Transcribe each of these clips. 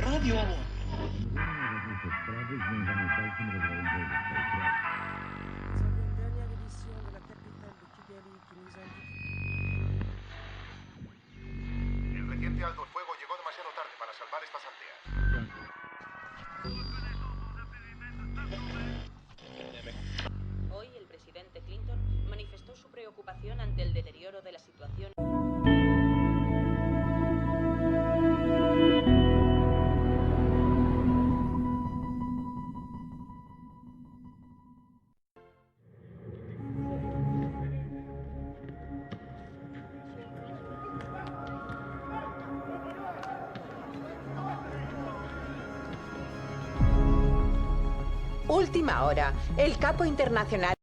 راديو أول. El reciente alto el fuego llegó demasiado tarde para salvar estas aldeas. Hoy el presidente Clinton manifestó su preocupación ante el deterioro de la situación. Última hora. El capo internacional.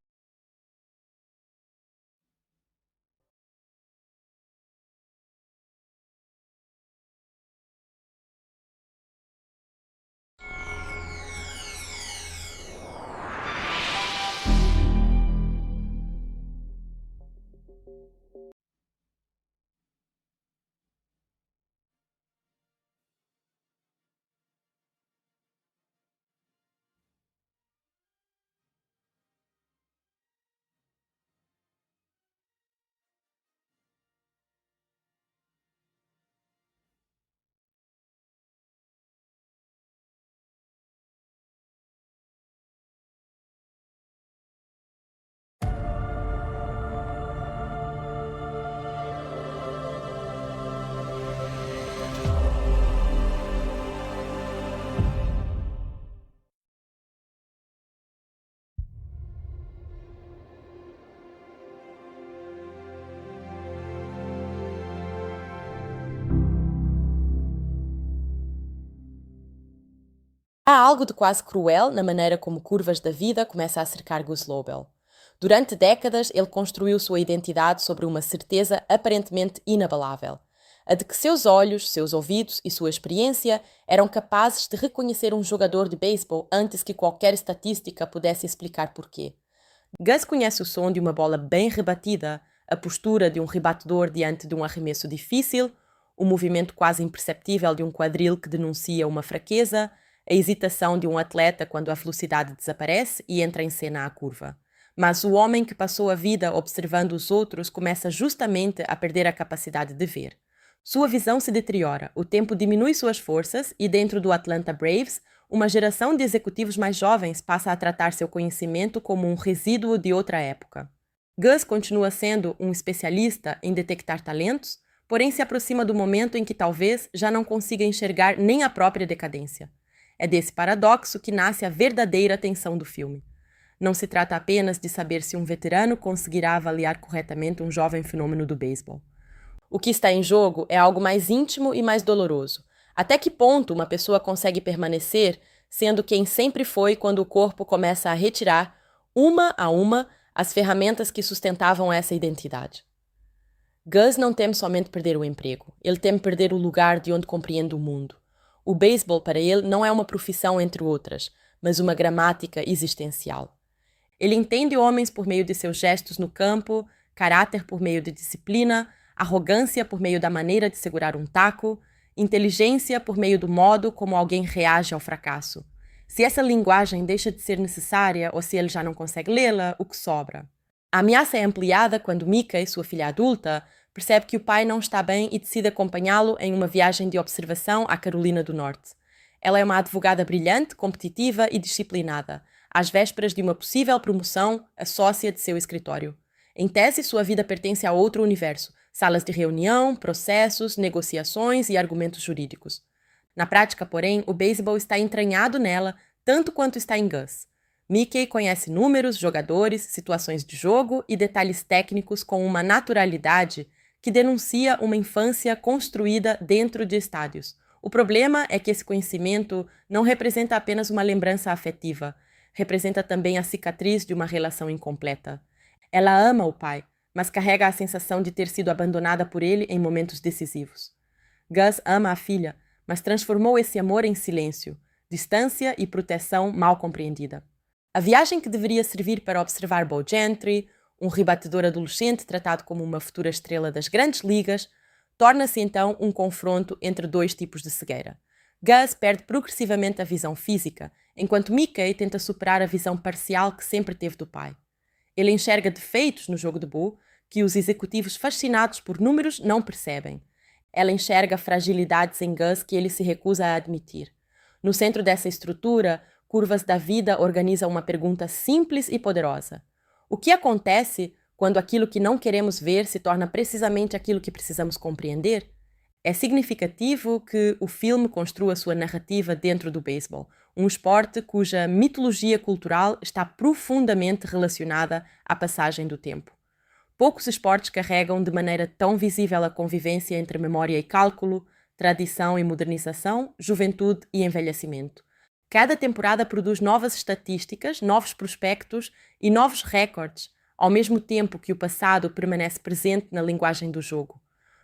Há algo de quase cruel na maneira como curvas da vida começam a cercar Gus Lobel. Durante décadas, ele construiu sua identidade sobre uma certeza aparentemente inabalável, a de que seus olhos, seus ouvidos e sua experiência eram capazes de reconhecer um jogador de beisebol antes que qualquer estatística pudesse explicar porquê. Gus conhece o som de uma bola bem rebatida, a postura de um rebatedor diante de um arremesso difícil, o movimento quase imperceptível de um quadril que denuncia uma fraqueza, a hesitação de um atleta quando a velocidade desaparece e entra em cena a curva. Mas o homem que passou a vida observando os outros começa justamente a perder a capacidade de ver. Sua visão se deteriora, o tempo diminui suas forças e dentro do Atlanta Braves, uma geração de executivos mais jovens passa a tratar seu conhecimento como um resíduo de outra época. Gus continua sendo um especialista em detectar talentos, porém se aproxima do momento em que talvez já não consiga enxergar nem a própria decadência. É desse paradoxo que nasce a verdadeira tensão do filme. Não se trata apenas de saber se um veterano conseguirá avaliar corretamente um jovem fenômeno do beisebol. O que está em jogo é algo mais íntimo e mais doloroso. Até que ponto uma pessoa consegue permanecer sendo quem sempre foi quando o corpo começa a retirar, uma a uma, as ferramentas que sustentavam essa identidade? Gus não teme somente perder o emprego. Ele teme perder o lugar de onde compreende o mundo. O beisebol para ele não é uma profissão entre outras, mas uma gramática existencial. Ele entende homens por meio de seus gestos no campo, caráter por meio de disciplina, arrogância por meio da maneira de segurar um taco, inteligência por meio do modo como alguém reage ao fracasso. Se essa linguagem deixa de ser necessária ou se ele já não consegue lê-la, o que sobra? A ameaça é ampliada quando Mickey, sua filha adulta, percebe que o pai não está bem e decide acompanhá-lo em uma viagem de observação à Carolina do Norte. Ela é uma advogada brilhante, competitiva e disciplinada, às vésperas de uma possível promoção a sócia de seu escritório. Em tese, sua vida pertence a outro universo, salas de reunião, processos, negociações e argumentos jurídicos. Na prática, porém, o beisebol está entranhado nela tanto quanto está em Gus. Mickey conhece números, jogadores, situações de jogo e detalhes técnicos com uma naturalidade que denuncia uma infância construída dentro de estádios. O problema é que esse conhecimento não representa apenas uma lembrança afetiva, representa também a cicatriz de uma relação incompleta. Ela ama o pai, mas carrega a sensação de ter sido abandonada por ele em momentos decisivos. Gus ama a filha, mas transformou esse amor em silêncio, distância e proteção mal compreendida. A viagem que deveria servir para observar Bo Gentry, um rebatedor adolescente tratado como uma futura estrela das grandes ligas, torna-se então um confronto entre dois tipos de cegueira. Gus perde progressivamente a visão física, enquanto Mickey tenta superar a visão parcial que sempre teve do pai. Ele enxerga defeitos no jogo de Boo que os executivos fascinados por números não percebem. Ela enxerga fragilidades em Gus que ele se recusa a admitir. No centro dessa estrutura, Curvas da Vida organiza uma pergunta simples e poderosa. O que acontece quando aquilo que não queremos ver se torna precisamente aquilo que precisamos compreender? É significativo que o filme construa sua narrativa dentro do beisebol, um esporte cuja mitologia cultural está profundamente relacionada à passagem do tempo. Poucos esportes carregam de maneira tão visível a convivência entre memória e cálculo, tradição e modernização, juventude e envelhecimento. Cada temporada produz novas estatísticas, novos prospectos e novos recordes, ao mesmo tempo que o passado permanece presente na linguagem do jogo.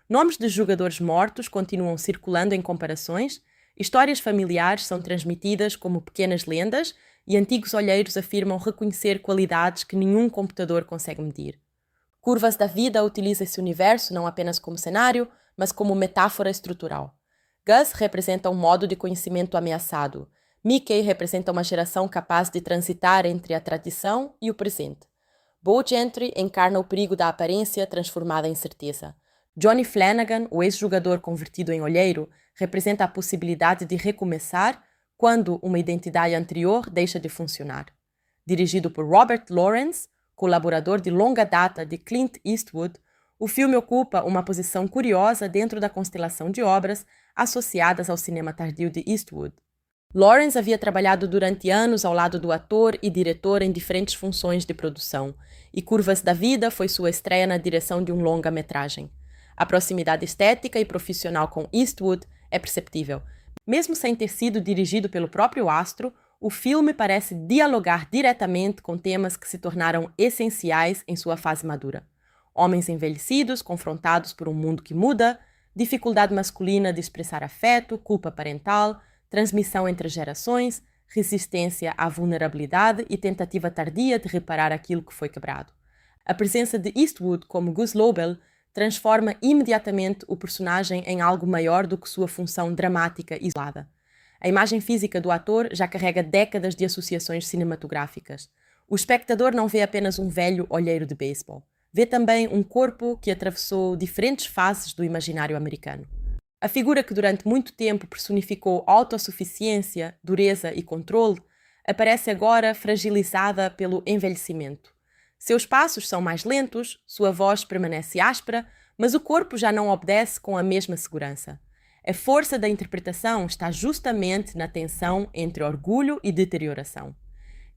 Nomes de jogadores mortos continuam circulando em comparações, histórias familiares são transmitidas como pequenas lendas e antigos olheiros afirmam reconhecer qualidades que nenhum computador consegue medir. Curvas da Vida utiliza esse universo não apenas como cenário, mas como metáfora estrutural. Gus representa um modo de conhecimento ameaçado. Mickey representa uma geração capaz de transitar entre a tradição e o presente. Bo Gentry encarna o perigo da aparência transformada em certeza. Johnny Flanagan, o ex-jogador convertido em olheiro, representa a possibilidade de recomeçar quando uma identidade anterior deixa de funcionar. Dirigido por Robert Lawrence, colaborador de longa data de Clint Eastwood, o filme ocupa uma posição curiosa dentro da constelação de obras associadas ao cinema tardio de Eastwood. Lawrence havia trabalhado durante anos ao lado do ator e diretor em diferentes funções de produção, e Curvas da Vida foi sua estreia na direção de um longa-metragem. A proximidade estética e profissional com Eastwood é perceptível. Mesmo sem ter sido dirigido pelo próprio astro, o filme parece dialogar diretamente com temas que se tornaram essenciais em sua fase madura. Homens envelhecidos, confrontados por um mundo que muda, dificuldade masculina de expressar afeto, culpa parental, transmissão entre gerações, resistência à vulnerabilidade e tentativa tardia de reparar aquilo que foi quebrado. A presença de Eastwood como Gus Lobel transforma imediatamente o personagem em algo maior do que sua função dramática isolada. A imagem física do ator já carrega décadas de associações cinematográficas. O espectador não vê apenas um velho olheiro de beisebol. Vê também um corpo que atravessou diferentes fases do imaginário americano. A figura que durante muito tempo personificou autossuficiência, dureza e controle, aparece agora fragilizada pelo envelhecimento. Seus passos são mais lentos, sua voz permanece áspera, mas o corpo já não obedece com a mesma segurança. A força da interpretação está justamente na tensão entre orgulho e deterioração.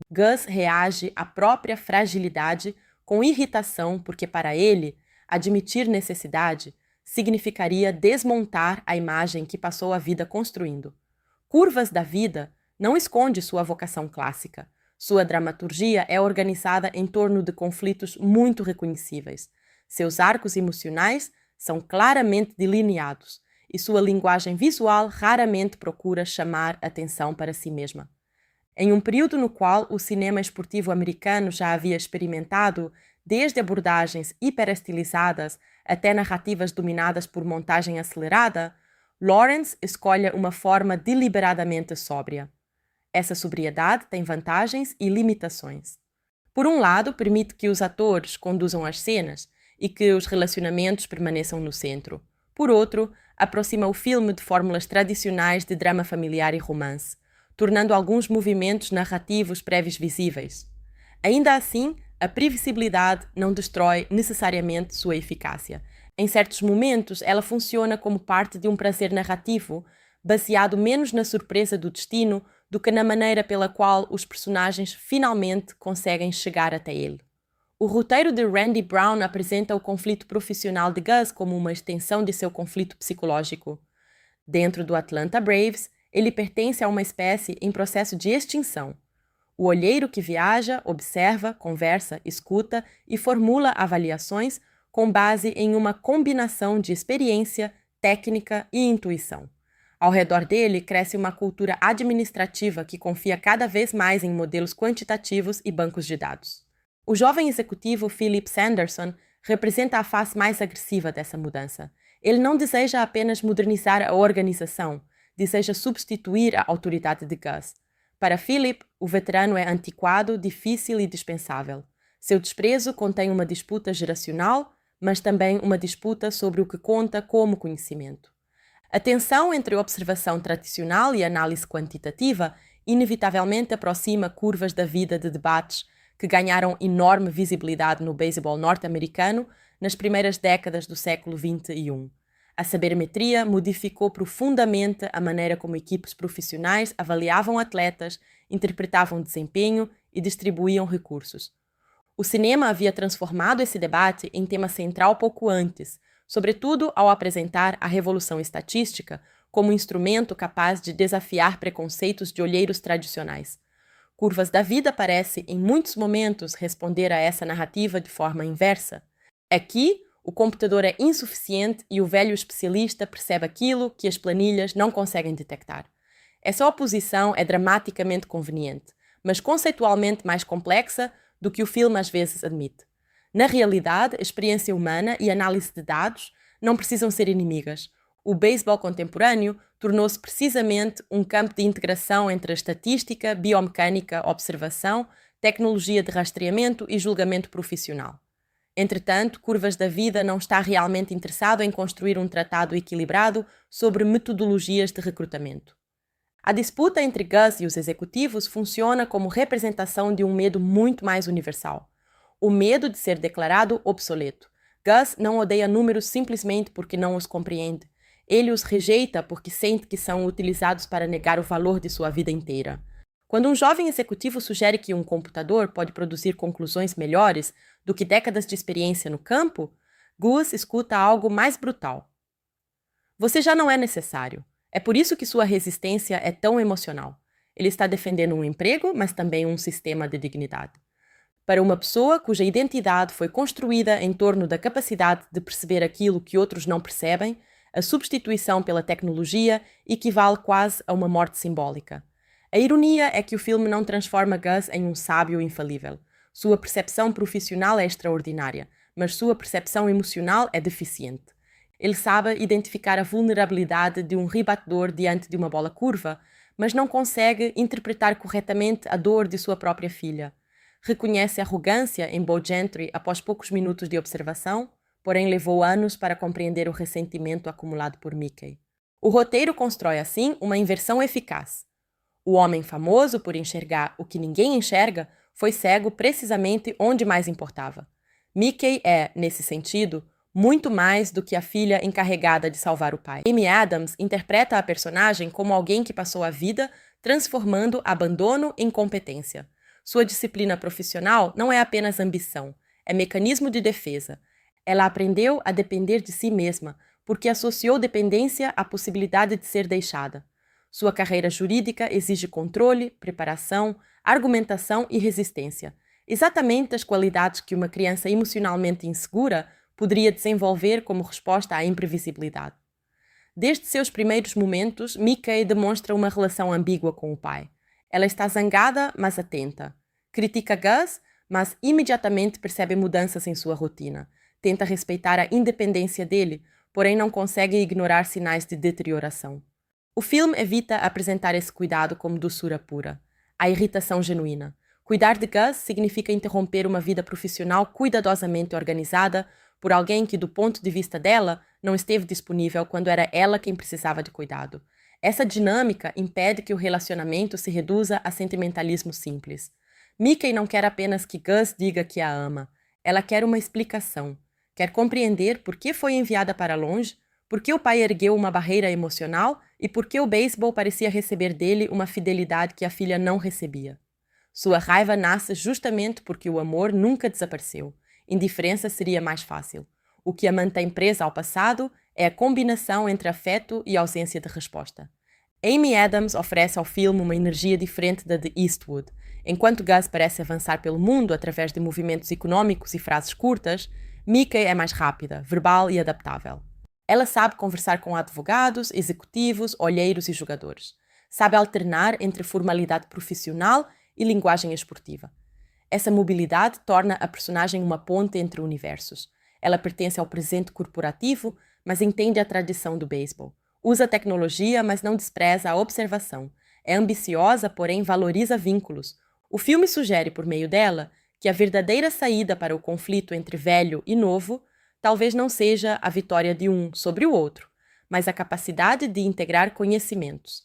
Gus reage à própria fragilidade com irritação porque, para ele, admitir necessidade significaria desmontar a imagem que passou a vida construindo. Curvas da Vida não esconde sua vocação clássica. Sua dramaturgia é organizada em torno de conflitos muito reconhecíveis. Seus arcos emocionais são claramente delineados e sua linguagem visual raramente procura chamar atenção para si mesma. Em um período no qual o cinema esportivo americano já havia experimentado desde abordagens hiperestilizadas até narrativas dominadas por montagem acelerada, Lawrence escolhe uma forma deliberadamente sóbria. Essa sobriedade tem vantagens e limitações. Por um lado, permite que os atores conduzam as cenas e que os relacionamentos permaneçam no centro. Por outro, aproxima o filme de fórmulas tradicionais de drama familiar e romance, tornando alguns movimentos narrativos prévios visíveis. Ainda assim, a previsibilidade não destrói necessariamente sua eficácia. Em certos momentos, ela funciona como parte de um prazer narrativo, baseado menos na surpresa do destino do que na maneira pela qual os personagens finalmente conseguem chegar até ele. O roteiro de Randy Brown apresenta o conflito profissional de Gus como uma extensão de seu conflito psicológico. Dentro do Atlanta Braves, ele pertence a uma espécie em processo de extinção. O olheiro que viaja, observa, conversa, escuta e formula avaliações com base em uma combinação de experiência, técnica e intuição. Ao redor dele cresce uma cultura administrativa que confia cada vez mais em modelos quantitativos e bancos de dados. O jovem executivo Philip Sanderson representa a face mais agressiva dessa mudança. Ele não deseja apenas modernizar a organização, deseja substituir a autoridade de Gus. Para Philip, o veterano é antiquado, difícil e dispensável. Seu desprezo contém uma disputa geracional, mas também uma disputa sobre o que conta como conhecimento. A tensão entre observação tradicional e análise quantitativa inevitavelmente aproxima curvas da vida de debates que ganharam enorme visibilidade no beisebol norte-americano nas primeiras décadas do século XXI. A sabermetria modificou profundamente a maneira como equipes profissionais avaliavam atletas, interpretavam desempenho e distribuíam recursos. O cinema havia transformado esse debate em tema central pouco antes, sobretudo ao apresentar a revolução estatística como instrumento capaz de desafiar preconceitos de olheiros tradicionais. Curvas da Vida parece, em muitos momentos, responder a essa narrativa de forma inversa. Aqui, o computador é insuficiente e o velho especialista percebe aquilo que as planilhas não conseguem detectar. Essa oposição é dramaticamente conveniente, mas conceitualmente mais complexa do que o filme às vezes admite. Na realidade, a experiência humana e a análise de dados não precisam ser inimigas. O beisebol contemporâneo tornou-se precisamente um campo de integração entre a estatística, biomecânica, observação, tecnologia de rastreamento e julgamento profissional. Entretanto, Curvas da Vida não está realmente interessado em construir um tratado equilibrado sobre metodologias de recrutamento. A disputa entre Gus e os executivos funciona como representação de um medo muito mais universal. O medo de ser declarado obsoleto. Gus não odeia números simplesmente porque não os compreende. Ele os rejeita porque sente que são utilizados para negar o valor de sua vida inteira. Quando um jovem executivo sugere que um computador pode produzir conclusões melhores do que décadas de experiência no campo, Gus escuta algo mais brutal. Você já não é necessário. É por isso que sua resistência é tão emocional. Ele está defendendo um emprego, mas também um sistema de dignidade. Para uma pessoa cuja identidade foi construída em torno da capacidade de perceber aquilo que outros não percebem, a substituição pela tecnologia equivale quase a uma morte simbólica. A ironia é que o filme não transforma Gus em um sábio infalível. Sua percepção profissional é extraordinária, mas sua percepção emocional é deficiente. Ele sabe identificar a vulnerabilidade de um rebatedor diante de uma bola curva, mas não consegue interpretar corretamente a dor de sua própria filha. Reconhece arrogância em Bo Gentry após poucos minutos de observação, porém levou anos para compreender o ressentimento acumulado por Mickey. O roteiro constrói, assim, uma inversão eficaz. O homem famoso por enxergar o que ninguém enxerga foi cego precisamente onde mais importava. Mickey é, nesse sentido, muito mais do que a filha encarregada de salvar o pai. Amy Adams interpreta a personagem como alguém que passou a vida transformando abandono em competência. Sua disciplina profissional não é apenas ambição, é mecanismo de defesa. Ela aprendeu a depender de si mesma, porque associou dependência à possibilidade de ser deixada. Sua carreira jurídica exige controle, preparação, argumentação e resistência. Exatamente as qualidades que uma criança emocionalmente insegura poderia desenvolver como resposta à imprevisibilidade. Desde seus primeiros momentos, Mickey demonstra uma relação ambígua com o pai. Ela está zangada, mas atenta. Critica Gus, mas imediatamente percebe mudanças em sua rotina. Tenta respeitar a independência dele, porém não consegue ignorar sinais de deterioração. O filme evita apresentar esse cuidado como doçura pura. A irritação genuína. Cuidar de Gus significa interromper uma vida profissional cuidadosamente organizada por alguém que, do ponto de vista dela, não esteve disponível quando era ela quem precisava de cuidado. Essa dinâmica impede que o relacionamento se reduza a sentimentalismo simples. Mickey não quer apenas que Gus diga que a ama. Ela quer uma explicação. Quer compreender por que foi enviada para longe, por que o pai ergueu uma barreira emocional e por que o beisebol parecia receber dele uma fidelidade que a filha não recebia. Sua raiva nasce justamente porque o amor nunca desapareceu. Indiferença seria mais fácil. O que a mantém presa ao passado é a combinação entre afeto e ausência de resposta. Amy Adams oferece ao filme uma energia diferente da de Eastwood. Enquanto Gus parece avançar pelo mundo através de movimentos econômicos e frases curtas, Mickey é mais rápida, verbal e adaptável. Ela sabe conversar com advogados, executivos, olheiros e jogadores. Sabe alternar entre formalidade profissional e linguagem esportiva. Essa mobilidade torna a personagem uma ponte entre universos. Ela pertence ao presente corporativo, mas entende a tradição do beisebol. Usa tecnologia, mas não despreza a observação. É ambiciosa, porém valoriza vínculos. O filme sugere, por meio dela, que a verdadeira saída para o conflito entre velho e novo talvez não seja a vitória de um sobre o outro, mas a capacidade de integrar conhecimentos.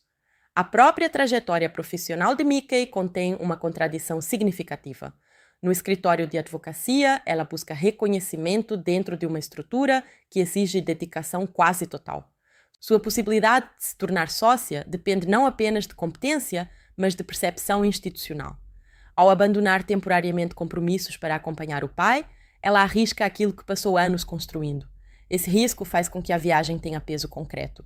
A própria trajetória profissional de Mickey contém uma contradição significativa. No escritório de advocacia, ela busca reconhecimento dentro de uma estrutura que exige dedicação quase total. Sua possibilidade de se tornar sócia depende não apenas de competência, mas de percepção institucional. Ao abandonar temporariamente compromissos para acompanhar o pai, ela arrisca aquilo que passou anos construindo. Esse risco faz com que a viagem tenha peso concreto.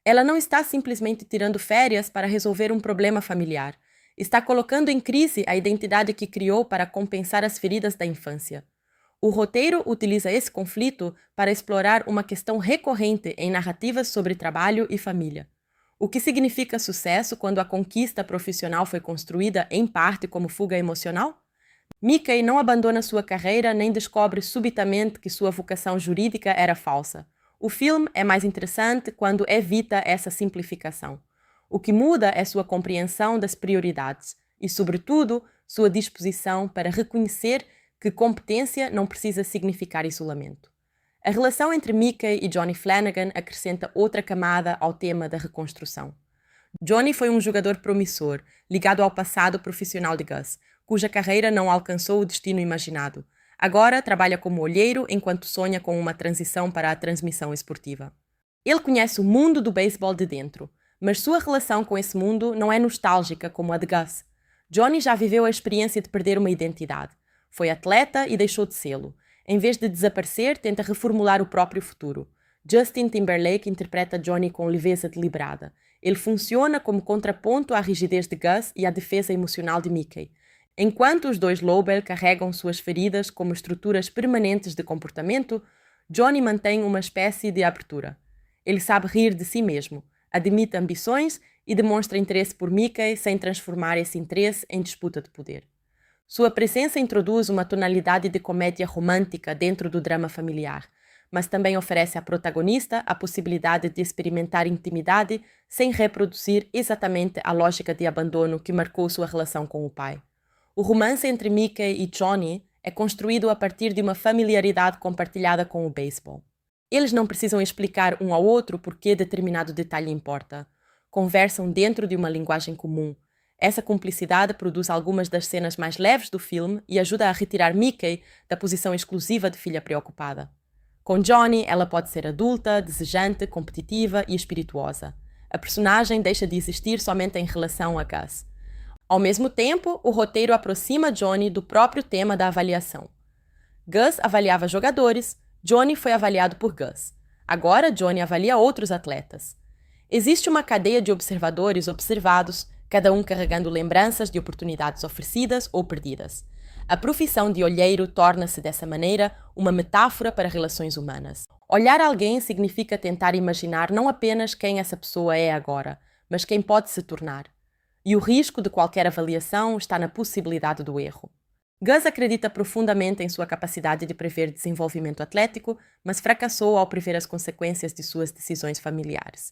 Ela não está simplesmente tirando férias para resolver um problema familiar. Está colocando em crise a identidade que criou para compensar as feridas da infância. O roteiro utiliza esse conflito para explorar uma questão recorrente em narrativas sobre trabalho e família. O que significa sucesso quando a conquista profissional foi construída em parte como fuga emocional? Mickey não abandona sua carreira nem descobre subitamente que sua vocação jurídica era falsa. O filme é mais interessante quando evita essa simplificação. O que muda é sua compreensão das prioridades e, sobretudo, sua disposição para reconhecer que competência não precisa significar isolamento. A relação entre Mickey e Johnny Flanagan acrescenta outra camada ao tema da reconstrução. Johnny foi um jogador promissor, ligado ao passado profissional de Gus, cuja carreira não alcançou o destino imaginado. Agora trabalha como olheiro enquanto sonha com uma transição para a transmissão esportiva. Ele conhece o mundo do beisebol de dentro, mas sua relação com esse mundo não é nostálgica como a de Gus. Johnny já viveu a experiência de perder uma identidade. Foi atleta e deixou de sê-lo. Em vez de desaparecer, tenta reformular o próprio futuro. Justin Timberlake interpreta Johnny com leveza deliberada. Ele funciona como contraponto à rigidez de Gus e à defesa emocional de Mickey. Enquanto os dois Lobel carregam suas feridas como estruturas permanentes de comportamento, Johnny mantém uma espécie de abertura. Ele sabe rir de si mesmo, admite ambições e demonstra interesse por Mickey sem transformar esse interesse em disputa de poder. Sua presença introduz uma tonalidade de comédia romântica dentro do drama familiar, mas também oferece à protagonista a possibilidade de experimentar intimidade sem reproduzir exatamente a lógica de abandono que marcou sua relação com o pai. O romance entre Mickey e Johnny é construído a partir de uma familiaridade compartilhada com o beisebol. Eles não precisam explicar um ao outro por que determinado detalhe importa. Conversam dentro de uma linguagem comum. Essa cumplicidade produz algumas das cenas mais leves do filme e ajuda a retirar Mickey da posição exclusiva de filha preocupada. Com Johnny, ela pode ser adulta, desejante, competitiva e espirituosa. A personagem deixa de existir somente em relação a Gus. Ao mesmo tempo, o roteiro aproxima Johnny do próprio tema da avaliação. Gus avaliava jogadores, Johnny foi avaliado por Gus. Agora, Johnny avalia outros atletas. Existe uma cadeia de observadores observados, cada um carregando lembranças de oportunidades oferecidas ou perdidas. A profissão de olheiro torna-se, dessa maneira, uma metáfora para relações humanas. Olhar alguém significa tentar imaginar não apenas quem essa pessoa é agora, mas quem pode se tornar. E o risco de qualquer avaliação está na possibilidade do erro. Gus acredita profundamente em sua capacidade de prever desenvolvimento atlético, mas fracassou ao prever as consequências de suas decisões familiares.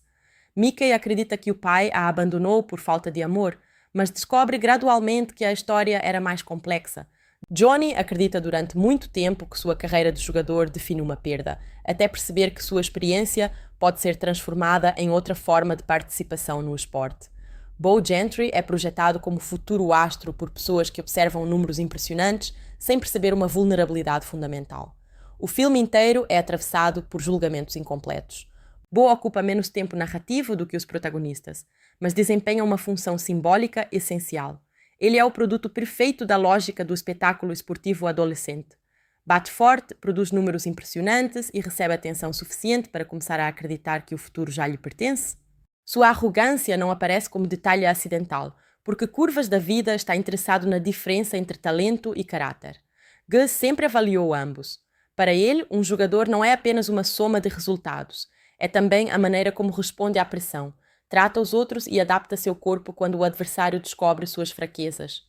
Mickey acredita que o pai a abandonou por falta de amor, mas descobre gradualmente que a história era mais complexa. Johnny acredita durante muito tempo que sua carreira de jogador define uma perda, até perceber que sua experiência pode ser transformada em outra forma de participação no esporte. Bo Gentry é projetado como futuro astro por pessoas que observam números impressionantes sem perceber uma vulnerabilidade fundamental. O filme inteiro é atravessado por julgamentos incompletos. Bo ocupa menos tempo narrativo do que os protagonistas, mas desempenha uma função simbólica essencial. Ele é o produto perfeito da lógica do espetáculo esportivo adolescente. Bate forte, produz números impressionantes e recebe atenção suficiente para começar a acreditar que o futuro já lhe pertence. Sua arrogância não aparece como detalhe acidental, porque Curvas da Vida está interessado na diferença entre talento e caráter. Gus sempre avaliou ambos. Para ele, um jogador não é apenas uma soma de resultados, é também a maneira como responde à pressão, trata os outros e adapta seu corpo quando o adversário descobre suas fraquezas.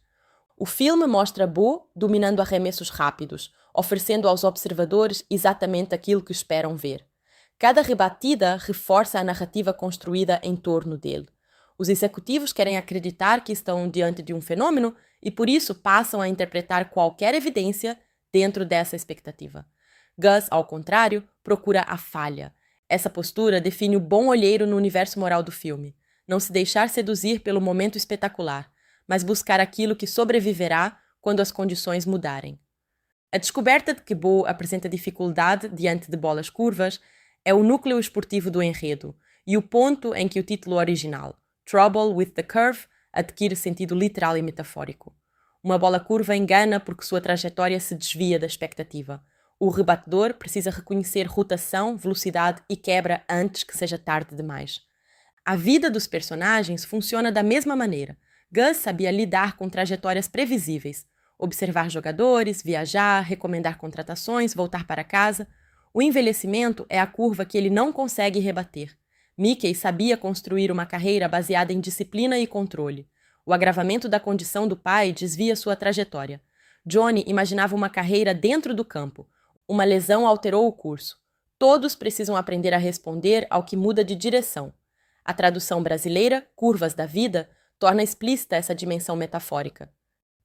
O filme mostra Bo dominando arremessos rápidos, oferecendo aos observadores exatamente aquilo que esperam ver. Cada rebatida reforça a narrativa construída em torno dele. Os executivos querem acreditar que estão diante de um fenômeno e, por isso, passam a interpretar qualquer evidência dentro dessa expectativa. Gus, ao contrário, procura a falha. Essa postura define o bom olheiro no universo moral do filme. Não se deixar seduzir pelo momento espetacular, mas buscar aquilo que sobreviverá quando as condições mudarem. A descoberta de que Bo apresenta dificuldade diante de bolas curvas é o núcleo esportivo do enredo e o ponto em que o título original, Trouble with the Curve, adquire sentido literal e metafórico. Uma bola curva engana porque sua trajetória se desvia da expectativa. O rebatedor precisa reconhecer rotação, velocidade e quebra antes que seja tarde demais. A vida dos personagens funciona da mesma maneira. Gus sabia lidar com trajetórias previsíveis, observar jogadores, viajar, recomendar contratações, voltar para casa. O envelhecimento é a curva que ele não consegue rebater. Mickey sabia construir uma carreira baseada em disciplina e controle. O agravamento da condição do pai desvia sua trajetória. Johnny imaginava uma carreira dentro do campo. Uma lesão alterou o curso. Todos precisam aprender a responder ao que muda de direção. A tradução brasileira, Curvas da Vida, torna explícita essa dimensão metafórica.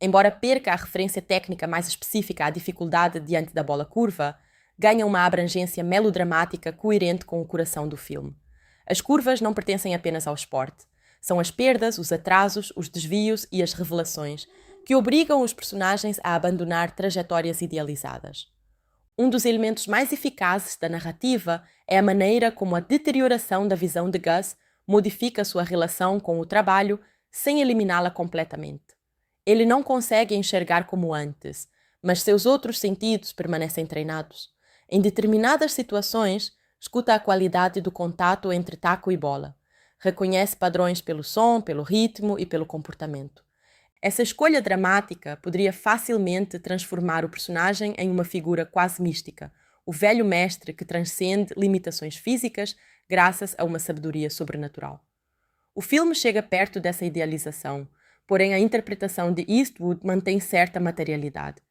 Embora perca a referência técnica mais específica à dificuldade diante da bola curva, ganha uma abrangência melodramática coerente com o coração do filme. As curvas não pertencem apenas ao esporte. São as perdas, os atrasos, os desvios e as revelações que obrigam os personagens a abandonar trajetórias idealizadas. Um dos elementos mais eficazes da narrativa é a maneira como a deterioração da visão de Gus modifica sua relação com o trabalho sem eliminá-la completamente. Ele não consegue enxergar como antes, mas seus outros sentidos permanecem treinados. Em determinadas situações, escuta a qualidade do contato entre taco e bola. Reconhece padrões pelo som, pelo ritmo e pelo comportamento. Essa escolha dramática poderia facilmente transformar o personagem em uma figura quase mística, o velho mestre que transcende limitações físicas graças a uma sabedoria sobrenatural. O filme chega perto dessa idealização, porém a interpretação de Eastwood mantém certa materialidade.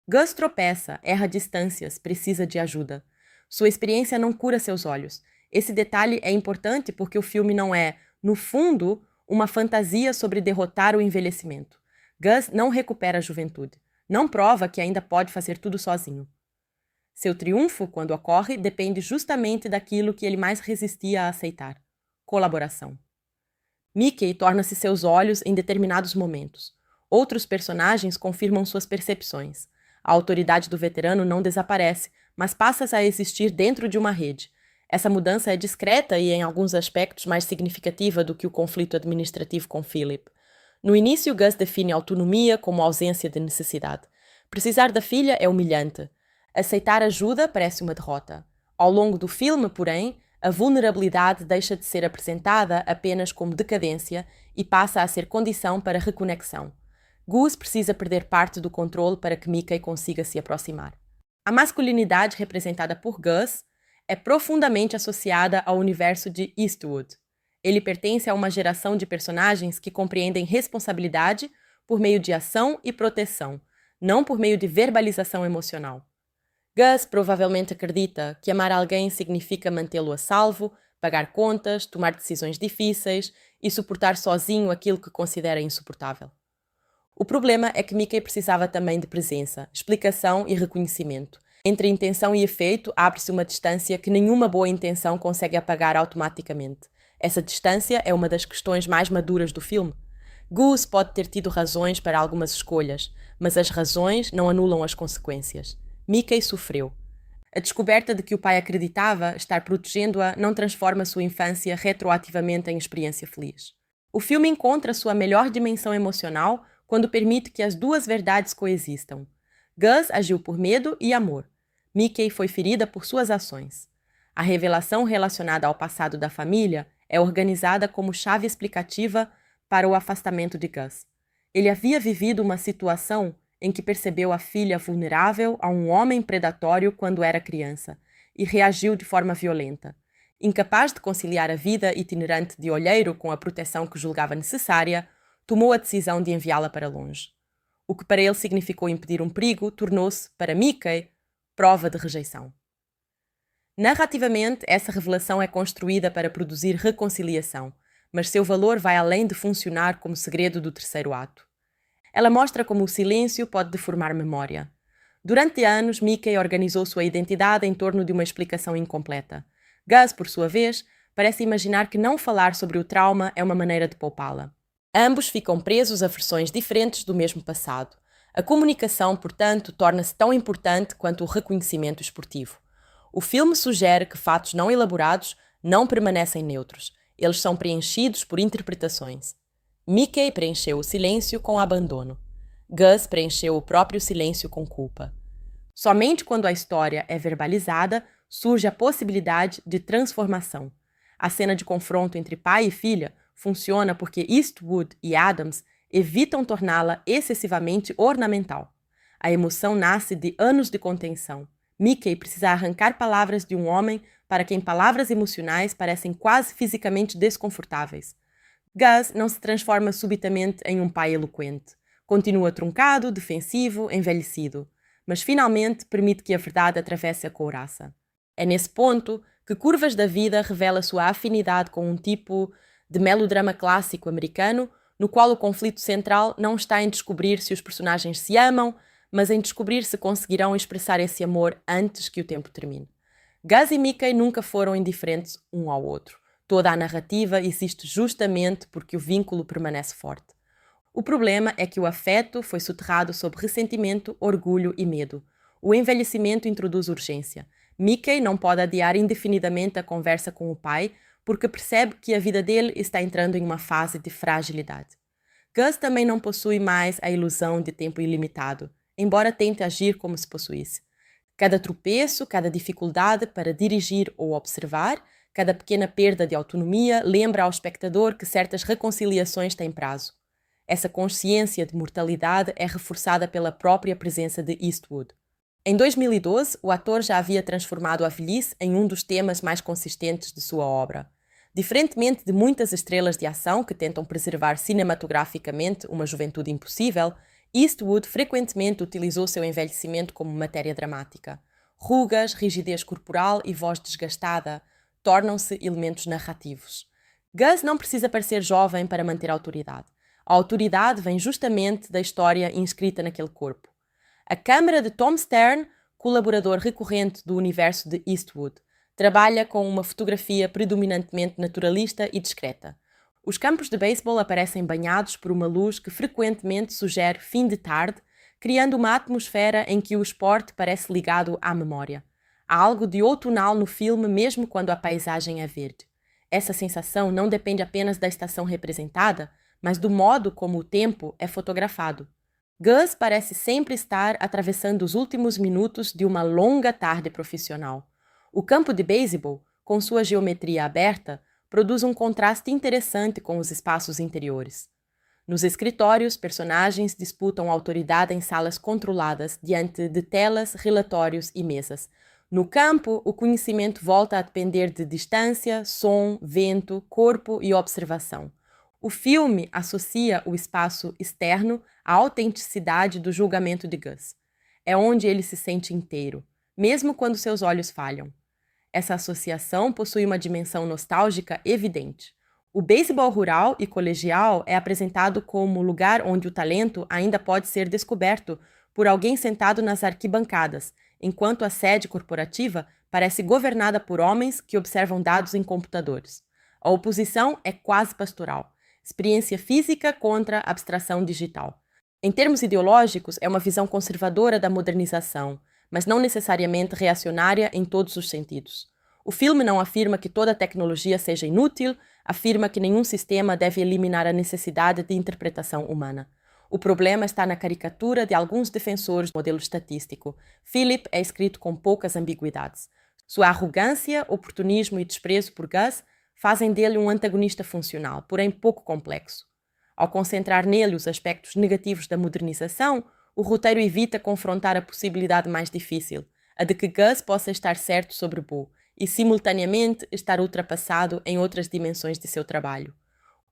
Gus tropeça, erra distâncias, precisa de ajuda. Sua experiência não cura seus olhos. Esse detalhe é importante porque o filme não é, no fundo, uma fantasia sobre derrotar o envelhecimento. Gus não recupera a juventude. Não prova que ainda pode fazer tudo sozinho. Seu triunfo, quando ocorre, depende justamente daquilo que ele mais resistia a aceitar: colaboração. Mickey torna-se seus olhos em determinados momentos. Outros personagens confirmam suas percepções. A autoridade do veterano não desaparece, mas passa a existir dentro de uma rede. Essa mudança é discreta e, em alguns aspectos, mais significativa do que o conflito administrativo com Philip. No início, Gus define autonomia como ausência de necessidade. Precisar da filha é humilhante. Aceitar ajuda parece uma derrota. Ao longo do filme, porém, a vulnerabilidade deixa de ser apresentada apenas como decadência e passa a ser condição para reconexão. Gus precisa perder parte do controle para que Mickey consiga se aproximar. A masculinidade representada por Gus é profundamente associada ao universo de Eastwood. Ele pertence a uma geração de personagens que compreendem responsabilidade por meio de ação e proteção, não por meio de verbalização emocional. Gus provavelmente acredita que amar alguém significa mantê-lo a salvo, pagar contas, tomar decisões difíceis e suportar sozinho aquilo que considera insuportável. O problema é que Mickey precisava também de presença, explicação e reconhecimento. Entre intenção e efeito abre-se uma distância que nenhuma boa intenção consegue apagar automaticamente. Essa distância é uma das questões mais maduras do filme. Gus pode ter tido razões para algumas escolhas, mas as razões não anulam as consequências. Mickey sofreu. A descoberta de que o pai acreditava estar protegendo-a não transforma sua infância retroativamente em experiência feliz. O filme encontra sua melhor dimensão emocional quando permite que as duas verdades coexistam. Gus agiu por medo e amor. Mickey foi ferida por suas ações. A revelação relacionada ao passado da família é organizada como chave explicativa para o afastamento de Gus. Ele havia vivido uma situação em que percebeu a filha vulnerável a um homem predatório quando era criança e reagiu de forma violenta. Incapaz de conciliar a vida itinerante de olheiro com a proteção que julgava necessária, tomou a decisão de enviá-la para longe. O que para ele significou impedir um perigo tornou-se, para Mickey, prova de rejeição. Narrativamente, essa revelação é construída para produzir reconciliação, mas seu valor vai além de funcionar como segredo do terceiro ato. Ela mostra como o silêncio pode deformar memória. Durante anos, Mickey organizou sua identidade em torno de uma explicação incompleta. Gus, por sua vez, parece imaginar que não falar sobre o trauma é uma maneira de poupá-la. Ambos ficam presos a versões diferentes do mesmo passado. A comunicação, portanto, torna-se tão importante quanto o reconhecimento esportivo. O filme sugere que fatos não elaborados não permanecem neutros. Eles são preenchidos por interpretações. Mickey preencheu o silêncio com abandono. Gus preencheu o próprio silêncio com culpa. Somente quando a história é verbalizada, surge a possibilidade de transformação. A cena de confronto entre pai e filha funciona porque Eastwood e Adams evitam torná-la excessivamente ornamental. A emoção nasce de anos de contenção. Mickey precisa arrancar palavras de um homem para quem palavras emocionais parecem quase fisicamente desconfortáveis. Gus não se transforma subitamente em um pai eloquente. Continua truncado, defensivo, envelhecido, mas finalmente permite que a verdade atravesse a couraça. É nesse ponto que Curvas da Vida revela sua afinidade com um tipo de melodrama clássico americano, no qual o conflito central não está em descobrir se os personagens se amam, mas em descobrir se conseguirão expressar esse amor antes que o tempo termine. Gus e Mickey nunca foram indiferentes um ao outro. Toda a narrativa existe justamente porque o vínculo permanece forte. O problema é que o afeto foi soterrado sob ressentimento, orgulho e medo. O envelhecimento introduz urgência. Mickey não pode adiar indefinidamente a conversa com o pai porque percebe que a vida dele está entrando em uma fase de fragilidade. Gus também não possui mais a ilusão de tempo ilimitado, embora tente agir como se possuísse. Cada tropeço, cada dificuldade para dirigir ou observar, cada pequena perda de autonomia lembra ao espectador que certas reconciliações têm prazo. Essa consciência de mortalidade é reforçada pela própria presença de Eastwood. Em 2012, o ator já havia transformado a velhice em um dos temas mais consistentes de sua obra. Diferentemente de muitas estrelas de ação que tentam preservar cinematograficamente uma juventude impossível, Eastwood frequentemente utilizou seu envelhecimento como matéria dramática. Rugas, rigidez corporal e voz desgastada tornam-se elementos narrativos. Gus não precisa parecer jovem para manter autoridade. A autoridade vem justamente da história inscrita naquele corpo. A câmara de Tom Stern, colaborador recorrente do universo de Eastwood, trabalha com uma fotografia predominantemente naturalista e discreta. Os campos de beisebol aparecem banhados por uma luz que frequentemente sugere fim de tarde, criando uma atmosfera em que o esporte parece ligado à memória. Há algo de outonal no filme mesmo quando a paisagem é verde. Essa sensação não depende apenas da estação representada, mas do modo como o tempo é fotografado. Gus parece sempre estar atravessando os últimos minutos de uma longa tarde profissional. O campo de beisebol, com sua geometria aberta, produz um contraste interessante com os espaços interiores. Nos escritórios, personagens disputam autoridade em salas controladas diante de telas, relatórios e mesas. No campo, o conhecimento volta a depender de distância, som, vento, corpo e observação. O filme associa o espaço externo à autenticidade do julgamento de Gus. É onde ele se sente inteiro, mesmo quando seus olhos falham. Essa associação possui uma dimensão nostálgica evidente. O beisebol rural e colegial é apresentado como lugar onde o talento ainda pode ser descoberto por alguém sentado nas arquibancadas, enquanto a sede corporativa parece governada por homens que observam dados em computadores. A oposição é quase pastoral. Experiência física contra abstração digital. Em termos ideológicos, é uma visão conservadora da modernização, mas não necessariamente reacionária em todos os sentidos. O filme não afirma que toda tecnologia seja inútil, afirma que nenhum sistema deve eliminar a necessidade de interpretação humana. O problema está na caricatura de alguns defensores do modelo estatístico. Philip é escrito com poucas ambiguidades. Sua arrogância, oportunismo e desprezo por Gus fazem dele um antagonista funcional, porém pouco complexo. Ao concentrar nele os aspectos negativos da modernização, o roteiro evita confrontar a possibilidade mais difícil, a de que Gus possa estar certo sobre Bo e, simultaneamente, estar ultrapassado em outras dimensões de seu trabalho.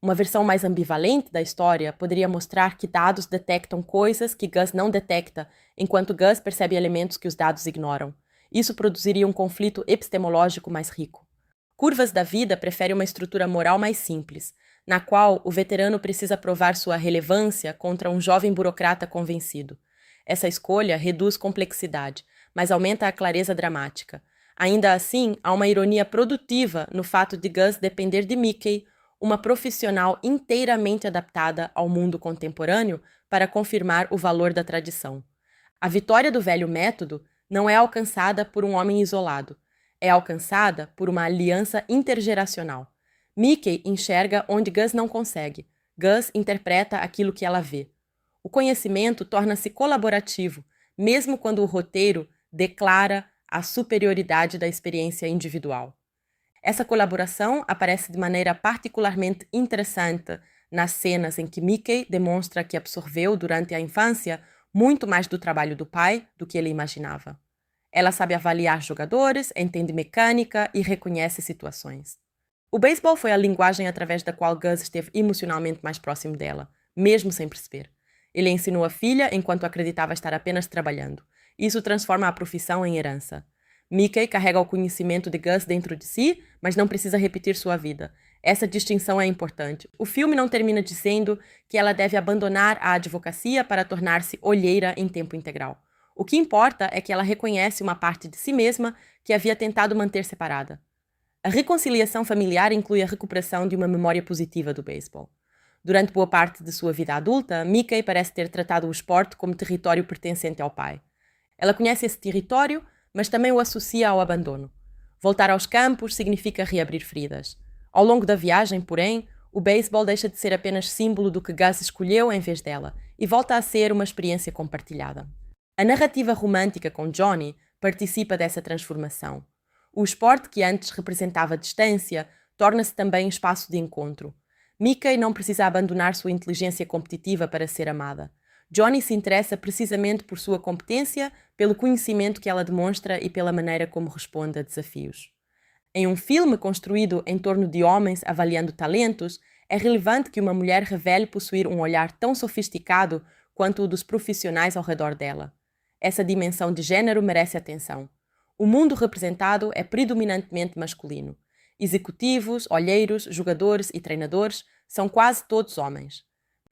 Uma versão mais ambivalente da história poderia mostrar que dados detectam coisas que Gus não detecta, enquanto Gus percebe elementos que os dados ignoram. Isso produziria um conflito epistemológico mais rico. Curvas da Vida prefere uma estrutura moral mais simples, na qual o veterano precisa provar sua relevância contra um jovem burocrata convencido. Essa escolha reduz complexidade, mas aumenta a clareza dramática. Ainda assim, há uma ironia produtiva no fato de Gus depender de Mickey, uma profissional inteiramente adaptada ao mundo contemporâneo, para confirmar o valor da tradição. A vitória do velho método não é alcançada por um homem isolado, é alcançada por uma aliança intergeracional. Mickey enxerga onde Gus não consegue. Gus interpreta aquilo que ela vê. O conhecimento torna-se colaborativo, mesmo quando o roteiro declara a superioridade da experiência individual. Essa colaboração aparece de maneira particularmente interessante nas cenas em que Mickey demonstra que absorveu durante a infância muito mais do trabalho do pai do que ele imaginava. Ela sabe avaliar jogadores, entende mecânica e reconhece situações. O beisebol foi a linguagem através da qual Gus esteve emocionalmente mais próximo dela, mesmo sem perceber. Ele ensinou a filha enquanto acreditava estar apenas trabalhando. Isso transforma a profissão em herança. Mickey carrega o conhecimento de Gus dentro de si, mas não precisa repetir sua vida. Essa distinção é importante. O filme não termina dizendo que ela deve abandonar a advocacia para tornar-se olheira em tempo integral. O que importa é que ela reconhece uma parte de si mesma que havia tentado manter separada. A reconciliação familiar inclui a recuperação de uma memória positiva do beisebol. Durante boa parte de sua vida adulta, Mickey parece ter tratado o esporte como território pertencente ao pai. Ela conhece esse território, mas também o associa ao abandono. Voltar aos campos significa reabrir feridas. Ao longo da viagem, porém, o beisebol deixa de ser apenas símbolo do que Gus escolheu em vez dela e volta a ser uma experiência compartilhada. A narrativa romântica com Johnny participa dessa transformação. O esporte que antes representava distância torna-se também espaço de encontro. Mickey não precisa abandonar sua inteligência competitiva para ser amada. Johnny se interessa precisamente por sua competência, pelo conhecimento que ela demonstra e pela maneira como responde a desafios. Em um filme construído em torno de homens avaliando talentos, é relevante que uma mulher revele possuir um olhar tão sofisticado quanto o dos profissionais ao redor dela. Essa dimensão de gênero merece atenção. O mundo representado é predominantemente masculino. Executivos, olheiros, jogadores e treinadores são quase todos homens.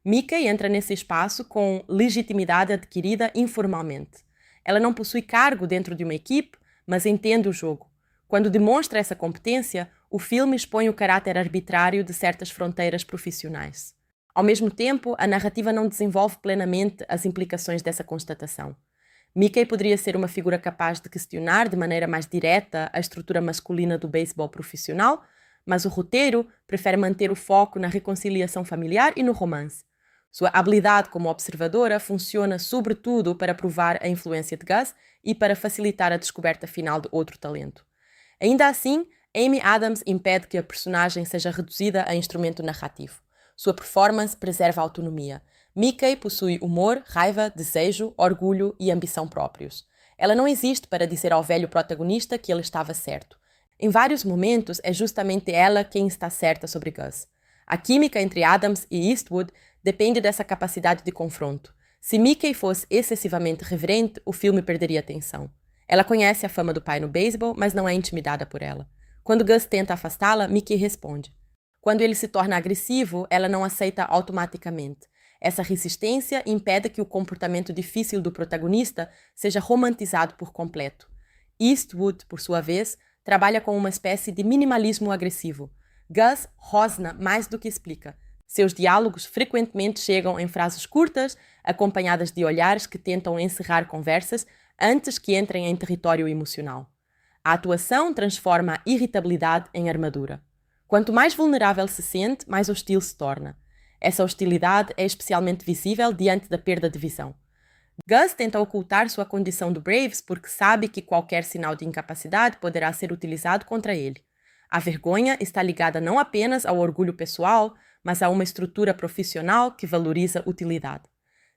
Mickey entra nesse espaço com legitimidade adquirida informalmente. Ela não possui cargo dentro de uma equipe, mas entende o jogo. Quando demonstra essa competência, o filme expõe o caráter arbitrário de certas fronteiras profissionais. Ao mesmo tempo, a narrativa não desenvolve plenamente as implicações dessa constatação. Mickey poderia ser uma figura capaz de questionar de maneira mais direta a estrutura masculina do beisebol profissional, mas o roteiro prefere manter o foco na reconciliação familiar e no romance. Sua habilidade como observadora funciona sobretudo para provar a influência de Gus e para facilitar a descoberta final de outro talento. Ainda assim, Amy Adams impede que a personagem seja reduzida a instrumento narrativo. Sua performance preserva a autonomia. Mickey possui humor, raiva, desejo, orgulho e ambição próprios. Ela não existe para dizer ao velho protagonista que ele estava certo. Em vários momentos, é justamente ela quem está certa sobre Gus. A química entre Adams e Eastwood depende dessa capacidade de confronto. Se Mickey fosse excessivamente reverente, o filme perderia atenção. Ela conhece a fama do pai no beisebol, mas não é intimidada por ela. Quando Gus tenta afastá-la, Mickey responde. Quando ele se torna agressivo, ela não aceita automaticamente. Essa resistência impede que o comportamento difícil do protagonista seja romantizado por completo. Eastwood, por sua vez, trabalha com uma espécie de minimalismo agressivo. Gus rosna mais do que explica. Seus diálogos frequentemente chegam em frases curtas, acompanhadas de olhares que tentam encerrar conversas antes que entrem em território emocional. A atuação transforma a irritabilidade em armadura. Quanto mais vulnerável se sente, mais hostil se torna. Essa hostilidade é especialmente visível diante da perda de visão. Gus tenta ocultar sua condição do Braves porque sabe que qualquer sinal de incapacidade poderá ser utilizado contra ele. A vergonha está ligada não apenas ao orgulho pessoal, mas a uma estrutura profissional que valoriza utilidade.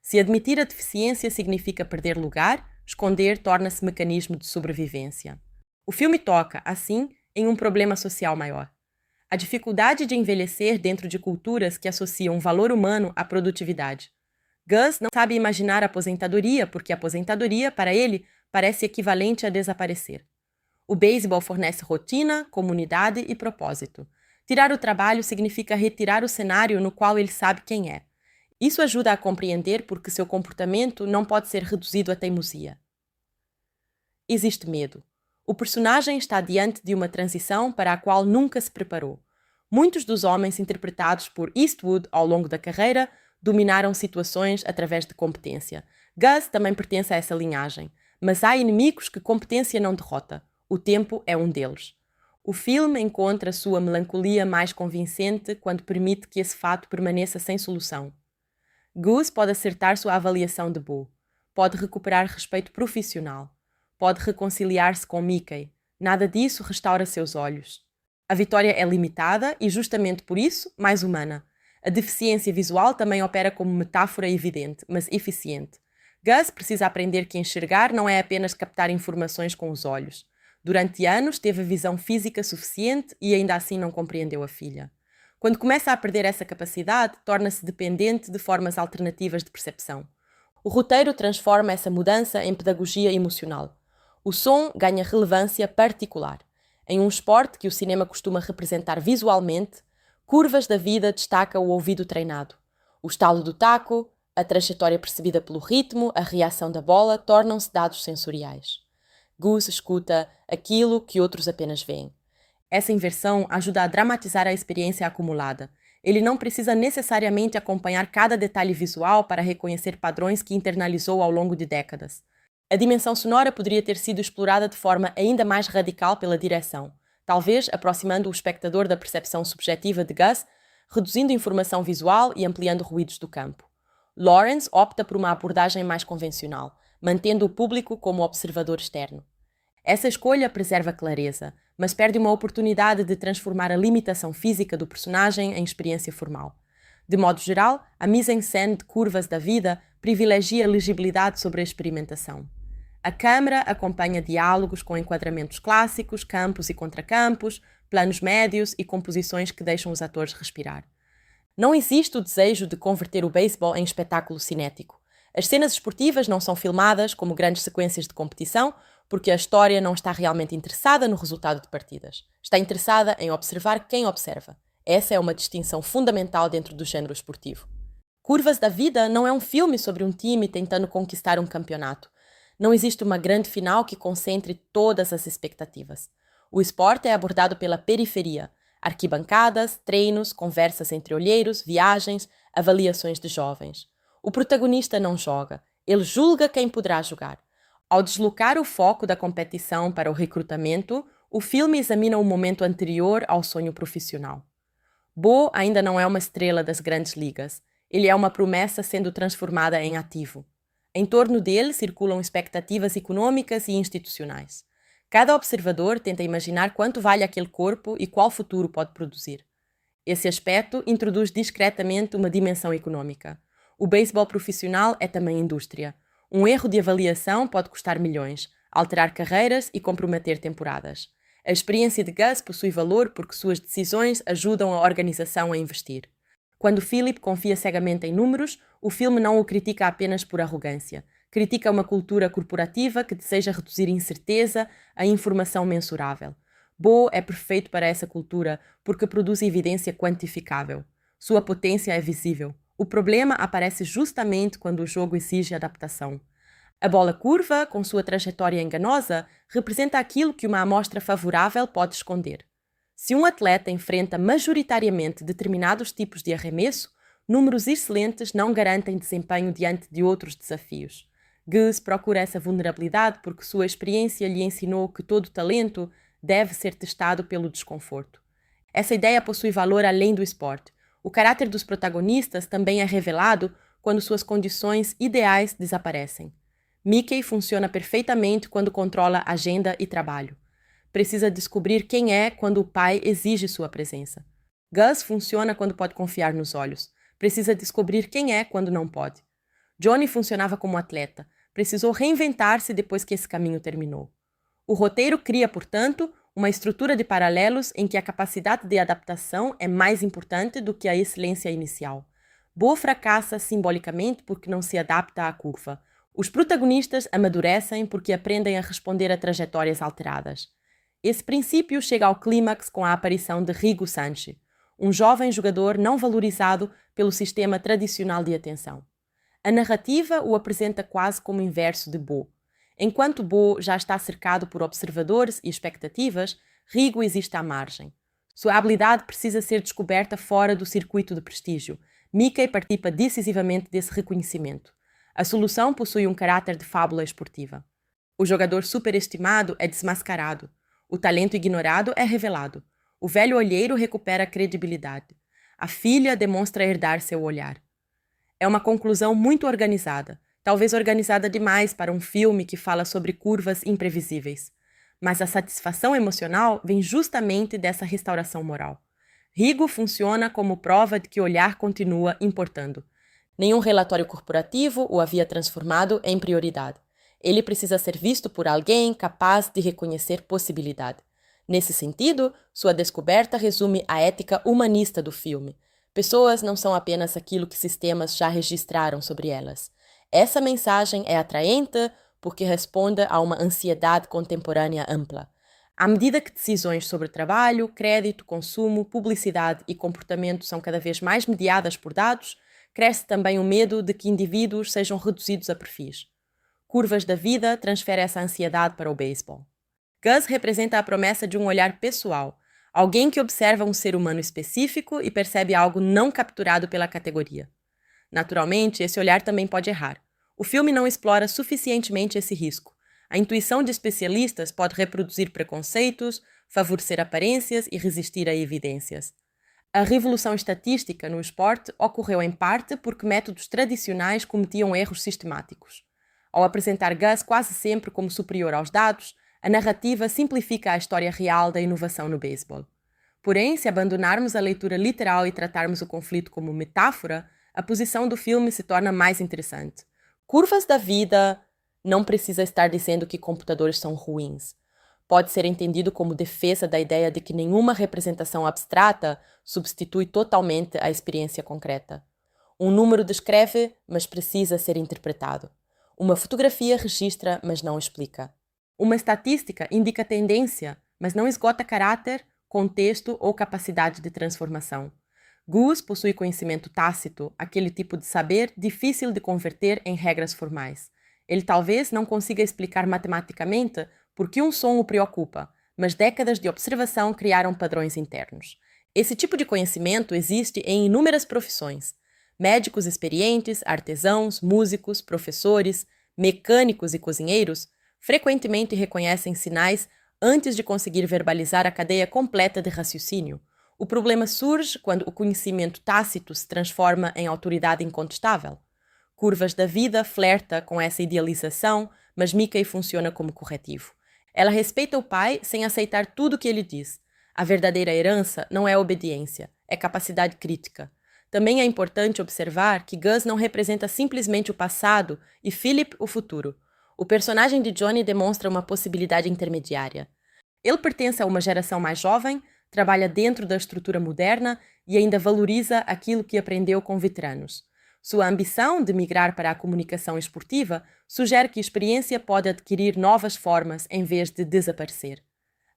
Se admitir a deficiência significa perder lugar, esconder torna-se mecanismo de sobrevivência. O filme toca, assim, em um problema social maior. A dificuldade de envelhecer dentro de culturas que associam valor humano à produtividade. Gus não sabe imaginar a aposentadoria porque a aposentadoria, para ele, parece equivalente a desaparecer. O beisebol fornece rotina, comunidade e propósito. Tirar o trabalho significa retirar o cenário no qual ele sabe quem é. Isso ajuda a compreender por que seu comportamento não pode ser reduzido à teimosia. Existe medo. O personagem está diante de uma transição para a qual nunca se preparou. Muitos dos homens interpretados por Eastwood ao longo da carreira dominaram situações através de competência. Gus também pertence a essa linhagem, mas há inimigos que competência não derrota. O tempo é um deles. O filme encontra sua melancolia mais convincente quando permite que esse fato permaneça sem solução. Gus pode acertar sua avaliação de Bo, pode recuperar respeito profissional, pode reconciliar-se com Mickey. Nada disso restaura seus olhos. A vitória é limitada e, justamente por isso, mais humana. A deficiência visual também opera como metáfora evidente, mas eficiente. Gus precisa aprender que enxergar não é apenas captar informações com os olhos. Durante anos teve visão física suficiente e ainda assim não compreendeu a filha. Quando começa a perder essa capacidade, torna-se dependente de formas alternativas de percepção. O roteiro transforma essa mudança em pedagogia emocional. O som ganha relevância particular. Em um esporte que o cinema costuma representar visualmente, Curvas da Vida destaca o ouvido treinado. O estalo do taco, a trajetória percebida pelo ritmo, a reação da bola tornam-se dados sensoriais. Gus escuta aquilo que outros apenas veem. Essa inversão ajuda a dramatizar a experiência acumulada. Ele não precisa necessariamente acompanhar cada detalhe visual para reconhecer padrões que internalizou ao longo de décadas. A dimensão sonora poderia ter sido explorada de forma ainda mais radical pela direção, talvez aproximando o espectador da percepção subjetiva de Gus, reduzindo informação visual e ampliando ruídos do campo. Lawrence opta por uma abordagem mais convencional, mantendo o público como observador externo. Essa escolha preserva clareza, mas perde uma oportunidade de transformar a limitação física do personagem em experiência formal. De modo geral, a mise-en-scène de Curvas da Vida privilegia a legibilidade sobre a experimentação. A câmara acompanha diálogos com enquadramentos clássicos, campos e contracampos, planos médios e composições que deixam os atores respirar. Não existe o desejo de converter o beisebol em espetáculo cinético. As cenas esportivas não são filmadas como grandes sequências de competição, porque a história não está realmente interessada no resultado de partidas. Está interessada em observar quem observa. Essa é uma distinção fundamental dentro do género esportivo. Curvas da Vida não é um filme sobre um time tentando conquistar um campeonato. Não existe uma grande final que concentre todas as expectativas. O esporte é abordado pela periferia. Arquibancadas, treinos, conversas entre olheiros, viagens, avaliações de jovens. O protagonista não joga. Ele julga quem poderá jogar. Ao deslocar o foco da competição para o recrutamento, o filme examina o momento anterior ao sonho profissional. Bo ainda não é uma estrela das grandes ligas. Ele é uma promessa sendo transformada em ativo. Em torno dele circulam expectativas econômicas e institucionais. Cada observador tenta imaginar quanto vale aquele corpo e qual futuro pode produzir. Esse aspecto introduz discretamente uma dimensão econômica. O beisebol profissional é também indústria. Um erro de avaliação pode custar milhões, alterar carreiras e comprometer temporadas. A experiência de Gus possui valor porque suas decisões ajudam a organização a investir. Quando Philip confia cegamente em números, o filme não o critica apenas por arrogância. Critica uma cultura corporativa que deseja reduzir incerteza a informação mensurável. Bo é perfeito para essa cultura porque produz evidência quantificável. Sua potência é visível. O problema aparece justamente quando o jogo exige adaptação. A bola curva, com sua trajetória enganosa, representa aquilo que uma amostra favorável pode esconder. Se um atleta enfrenta majoritariamente determinados tipos de arremesso, números excelentes não garantem desempenho diante de outros desafios. Gus procura essa vulnerabilidade porque sua experiência lhe ensinou que todo talento deve ser testado pelo desconforto. Essa ideia possui valor além do esporte. O caráter dos protagonistas também é revelado quando suas condições ideais desaparecem. Mickey funciona perfeitamente quando controla agenda e trabalho. Precisa descobrir quem é quando o pai exige sua presença. Gus funciona quando pode confiar nos olhos. Precisa descobrir quem é quando não pode. Johnny funcionava como atleta. Precisou reinventar-se depois que esse caminho terminou. O roteiro cria, portanto, uma estrutura de paralelos em que a capacidade de adaptação é mais importante do que a excelência inicial. Bo fracassa simbolicamente porque não se adapta à curva. Os protagonistas amadurecem porque aprendem a responder a trajetórias alteradas. Esse princípio chega ao clímax com a aparição de Rigo Sanchi, um jovem jogador não valorizado pelo sistema tradicional de atenção. A narrativa o apresenta quase como inverso de Bo. Enquanto Bo já está cercado por observadores e expectativas, Rigo existe à margem. Sua habilidade precisa ser descoberta fora do circuito de prestígio. Mickey participa decisivamente desse reconhecimento. A solução possui um caráter de fábula esportiva. O jogador superestimado é desmascarado. O talento ignorado é revelado. O velho olheiro recupera a credibilidade. A filha demonstra herdar seu olhar. É uma conclusão muito organizada, talvez organizada demais para um filme que fala sobre curvas imprevisíveis. Mas a satisfação emocional vem justamente dessa restauração moral. Rigo funciona como prova de que o olhar continua importando. Nenhum relatório corporativo o havia transformado em prioridade. Ele precisa ser visto por alguém capaz de reconhecer possibilidade. Nesse sentido, sua descoberta resume a ética humanista do filme. Pessoas não são apenas aquilo que sistemas já registraram sobre elas. Essa mensagem é atraente porque responde a uma ansiedade contemporânea ampla. À medida que decisões sobre trabalho, crédito, consumo, publicidade e comportamento são cada vez mais mediadas por dados, cresce também o medo de que indivíduos sejam reduzidos a perfis. Curvas da Vida transfere essa ansiedade para o beisebol. Gus representa a promessa de um olhar pessoal, alguém que observa um ser humano específico e percebe algo não capturado pela categoria. Naturalmente, esse olhar também pode errar. O filme não explora suficientemente esse risco. A intuição de especialistas pode reproduzir preconceitos, favorecer aparências e resistir a evidências. A revolução estatística no esporte ocorreu em parte porque métodos tradicionais cometiam erros sistemáticos. Ao apresentar Gus quase sempre como superior aos dados, a narrativa simplifica a história real da inovação no beisebol. Porém, se abandonarmos a leitura literal e tratarmos o conflito como metáfora, a posição do filme se torna mais interessante. Curvas da Vida não precisa estar dizendo que computadores são ruins. Pode ser entendido como defesa da ideia de que nenhuma representação abstrata substitui totalmente a experiência concreta. Um número descreve, mas precisa ser interpretado. Uma fotografia registra, mas não explica. Uma estatística indica tendência, mas não esgota caráter, contexto ou capacidade de transformação. Gus possui conhecimento tácito, aquele tipo de saber difícil de converter em regras formais. Ele talvez não consiga explicar matematicamente por que um som o preocupa, mas décadas de observação criaram padrões internos. Esse tipo de conhecimento existe em inúmeras profissões. Médicos experientes, artesãos, músicos, professores, mecânicos e cozinheiros frequentemente reconhecem sinais antes de conseguir verbalizar a cadeia completa de raciocínio. O problema surge quando o conhecimento tácito se transforma em autoridade incontestável. Curvas da Vida flerta com essa idealização, mas Mickey funciona como corretivo. Ela respeita o pai sem aceitar tudo o que ele diz. A verdadeira herança não é obediência, é capacidade crítica. Também é importante observar que Gus não representa simplesmente o passado e Philip o futuro. O personagem de Johnny demonstra uma possibilidade intermediária. Ele pertence a uma geração mais jovem, trabalha dentro da estrutura moderna e ainda valoriza aquilo que aprendeu com veteranos. Sua ambição de migrar para a comunicação esportiva sugere que a experiência pode adquirir novas formas em vez de desaparecer.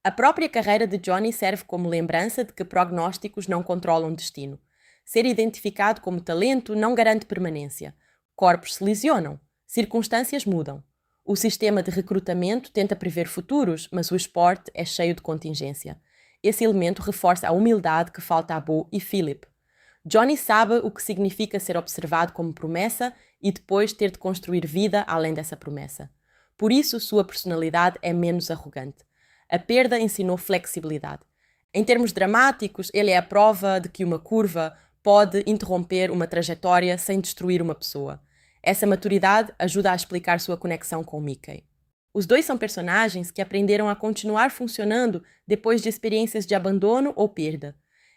A própria carreira de Johnny serve como lembrança de que prognósticos não controlam destino. Ser identificado como talento não garante permanência. Corpos se lesionam, circunstâncias mudam. O sistema de recrutamento tenta prever futuros, mas o esporte é cheio de contingência. Esse elemento reforça a humildade que falta a Bo e Philip. Johnny sabe o que significa ser observado como promessa e depois ter de construir vida além dessa promessa. Por isso, sua personalidade é menos arrogante. A perda ensinou flexibilidade. Em termos dramáticos, ele é a prova de que uma curva pode interromper uma trajetória sem destruir uma pessoa. Essa maturidade ajuda a explicar sua conexão com Mickey. Os dois são personagens que aprenderam a continuar funcionando depois de experiências de abandono ou perda.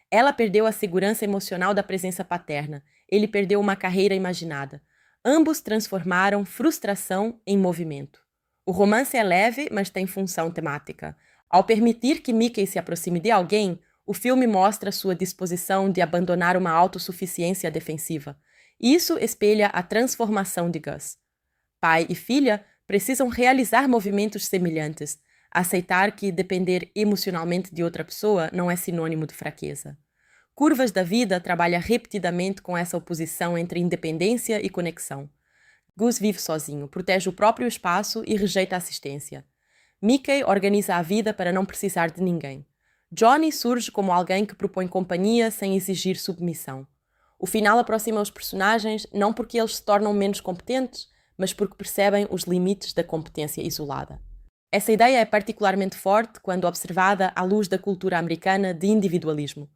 Ela perdeu a segurança emocional da presença paterna. Ele perdeu uma carreira imaginada. Ambos transformaram frustração em movimento. O romance é leve, mas tem função temática. Ao permitir que Mickey se aproxime de alguém, o filme mostra sua disposição de abandonar uma autossuficiência defensiva. Isso espelha a transformação de Gus. pai e filha precisam realizar movimentos semelhantes, aceitar que depender emocionalmente de outra pessoa não é sinônimo de fraqueza. Curvas da Vida trabalha repetidamente com essa oposição entre independência e conexão. Gus vive sozinho, protege o próprio espaço e rejeita a assistência. Mickey organiza a vida para não precisar de ninguém. Johnny surge como alguém que propõe companhia sem exigir submissão. O final aproxima os personagens não porque eles se tornam menos competentes, mas porque percebem os limites da competência isolada. Essa ideia é particularmente forte quando observada à luz da cultura americana de individualismo.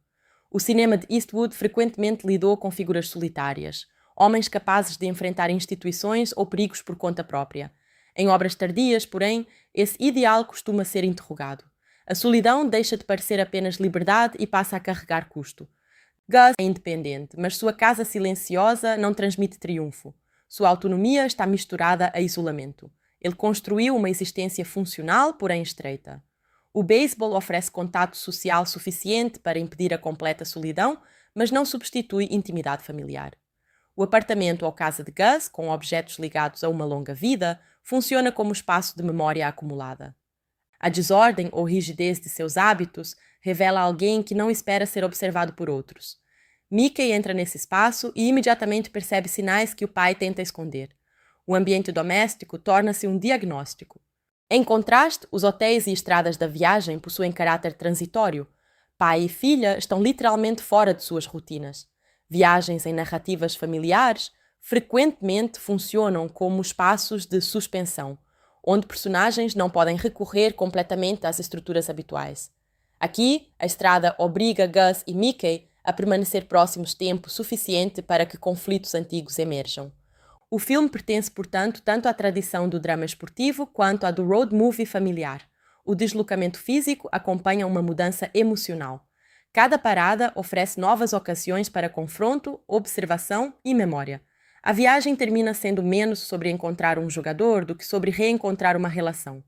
O cinema de Eastwood frequentemente lidou com figuras solitárias, homens capazes de enfrentar instituições ou perigos por conta própria. Em obras tardias, porém, esse ideal costuma ser interrogado. A solidão deixa de parecer apenas liberdade e passa a carregar custo. Gus é independente, mas sua casa silenciosa não transmite triunfo. Sua autonomia está misturada a isolamento. Ele construiu uma existência funcional, porém estreita. O beisebol oferece contato social suficiente para impedir a completa solidão, mas não substitui intimidade familiar. O apartamento ou casa de Gus, com objetos ligados a uma longa vida, funciona como espaço de memória acumulada. A desordem ou rigidez de seus hábitos revela alguém que não espera ser observado por outros. Mickey entra nesse espaço e imediatamente percebe sinais que o pai tenta esconder. O ambiente doméstico torna-se um diagnóstico. Em contraste, os hotéis e estradas da viagem possuem caráter transitório. Pai e filha estão literalmente fora de suas rotinas. Viagens em narrativas familiares frequentemente funcionam como espaços de suspensão, onde personagens não podem recorrer completamente às estruturas habituais. Aqui, a estrada obriga Gus e Mickey a permanecer próximos tempo suficiente para que conflitos antigos emerjam. O filme pertence, portanto, tanto à tradição do drama esportivo quanto à do road movie familiar. O deslocamento físico acompanha uma mudança emocional. Cada parada oferece novas ocasiões para confronto, observação e memória. A viagem termina sendo menos sobre encontrar um jogador do que sobre reencontrar uma relação.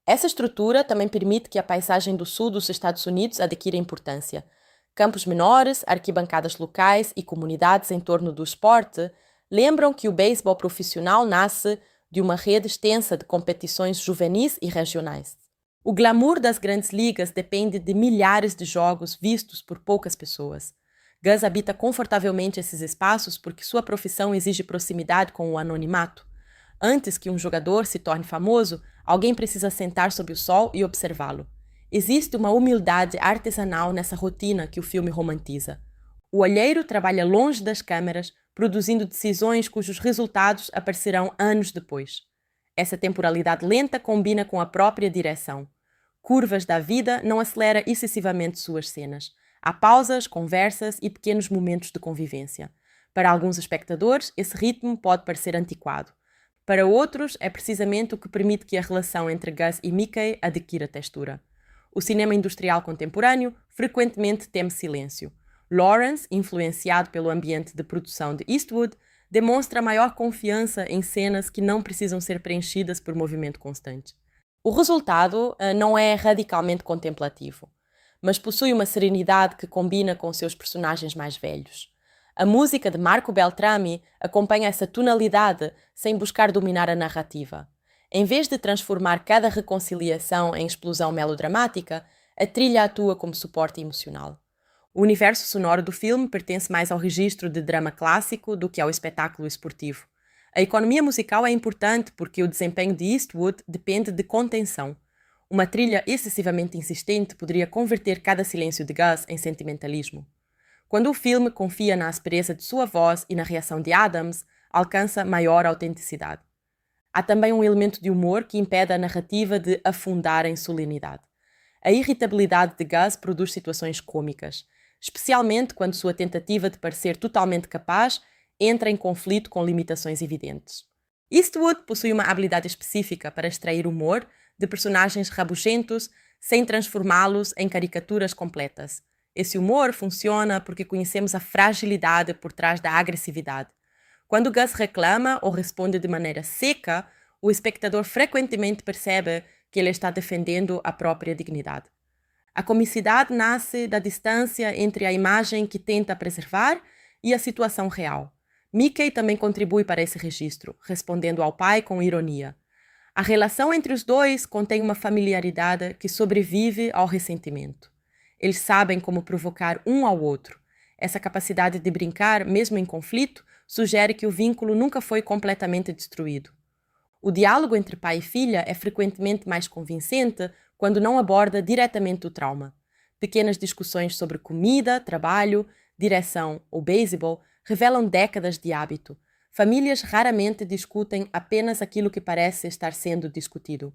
Essa estrutura também permite que a paisagem do sul dos Estados Unidos adquira importância. Campos menores, arquibancadas locais e comunidades em torno do esporte lembram que o beisebol profissional nasce de uma rede extensa de competições juvenis e regionais. O glamour das grandes ligas depende de milhares de jogos vistos por poucas pessoas. Gus habita confortavelmente esses espaços porque sua profissão exige proximidade com o anonimato. Antes que um jogador se torne famoso, alguém precisa sentar sob o sol e observá-lo. Existe uma humildade artesanal nessa rotina que o filme romantiza. O olheiro trabalha longe das câmeras, produzindo decisões cujos resultados aparecerão anos depois. Essa temporalidade lenta combina com a própria direção. Curvas da Vida não acelera excessivamente suas cenas. Há pausas, conversas e pequenos momentos de convivência. Para alguns espectadores, esse ritmo pode parecer antiquado. Para outros, é precisamente o que permite que a relação entre Gus e Mickey adquira textura. O cinema industrial contemporâneo frequentemente teme silêncio. Lawrence, influenciado pelo ambiente de produção de Eastwood, demonstra maior confiança em cenas que não precisam ser preenchidas por movimento constante. O resultado não é radicalmente contemplativo, mas possui uma serenidade que combina com seus personagens mais velhos. A música de Marco Beltrami acompanha essa tonalidade sem buscar dominar a narrativa. Em vez de transformar cada reconciliação em explosão melodramática, a trilha atua como suporte emocional. O universo sonoro do filme pertence mais ao registro de drama clássico do que ao espetáculo esportivo. A economia musical é importante porque o desempenho de Eastwood depende de contenção. Uma trilha excessivamente insistente poderia converter cada silêncio de Gus em sentimentalismo. Quando o filme confia na aspereza de sua voz e na reação de Adams, alcança maior autenticidade. Há também um elemento de humor que impede a narrativa de afundar em solenidade. A irritabilidade de Gus produz situações cômicas, especialmente quando sua tentativa de parecer totalmente capaz entra em conflito com limitações evidentes. Eastwood possui uma habilidade específica para extrair humor de personagens rabugentos sem transformá-los em caricaturas completas. Esse humor funciona porque conhecemos a fragilidade por trás da agressividade. Quando Gus reclama ou responde de maneira seca, o espectador frequentemente percebe que ele está defendendo a própria dignidade. A comicidade nasce da distância entre a imagem que tenta preservar e a situação real. Mickey também contribui para esse registro, respondendo ao pai com ironia. A relação entre os dois contém uma familiaridade que sobrevive ao ressentimento. Eles sabem como provocar um ao outro. Essa capacidade de brincar, mesmo em conflito, sugere que o vínculo nunca foi completamente destruído. O diálogo entre pai e filha é frequentemente mais convincente quando não aborda diretamente o trauma. Pequenas discussões sobre comida, trabalho, direção ou beisebol revelam décadas de hábito. Famílias raramente discutem apenas aquilo que parece estar sendo discutido.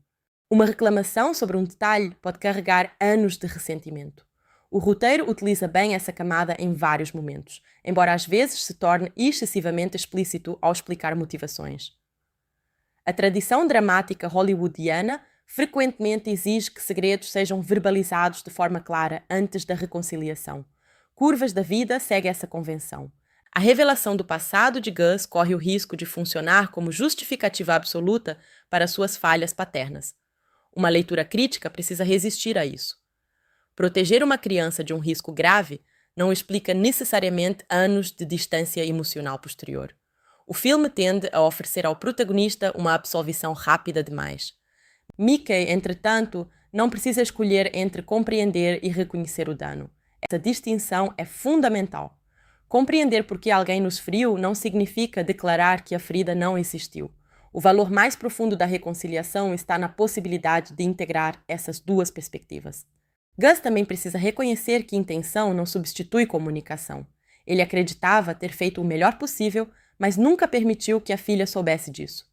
Uma reclamação sobre um detalhe pode carregar anos de ressentimento. O roteiro utiliza bem essa camada em vários momentos, embora às vezes se torne excessivamente explícito ao explicar motivações. A tradição dramática hollywoodiana frequentemente exige que segredos sejam verbalizados de forma clara antes da reconciliação. Curvas da Vida segue essa convenção. A revelação do passado de Gus corre o risco de funcionar como justificativa absoluta para suas falhas paternas. Uma leitura crítica precisa resistir a isso. Proteger uma criança de um risco grave não explica necessariamente anos de distância emocional posterior. O filme tende a oferecer ao protagonista uma absolvição rápida demais. Mickey, entretanto, não precisa escolher entre compreender e reconhecer o dano. Essa distinção é fundamental. Compreender por que alguém nos feriu não significa declarar que a ferida não existiu. O valor mais profundo da reconciliação está na possibilidade de integrar essas duas perspectivas. Gus também precisa reconhecer que intenção não substitui comunicação. Ele acreditava ter feito o melhor possível, mas nunca permitiu que a filha soubesse disso.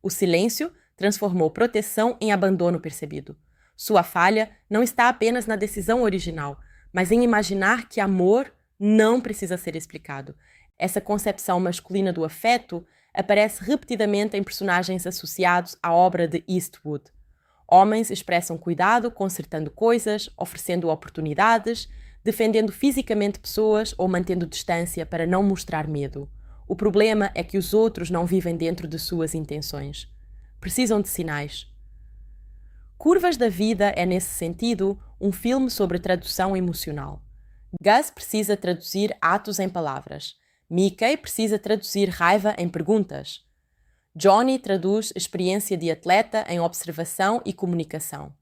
O silêncio transformou proteção em abandono percebido. Sua falha não está apenas na decisão original, mas em imaginar que amor não precisa ser explicado. Essa concepção masculina do afeto aparece repetidamente em personagens associados à obra de Eastwood. Homens expressam cuidado consertando coisas, oferecendo oportunidades, defendendo fisicamente pessoas ou mantendo distância para não mostrar medo. O problema é que os outros não vivem dentro de suas intenções. Precisam de sinais. Curvas da Vida é, nesse sentido, um filme sobre tradução emocional. Gus precisa traduzir atos em palavras. Mickey precisa traduzir raiva em perguntas. Johnny traduz experiência de atleta em observação e comunicação.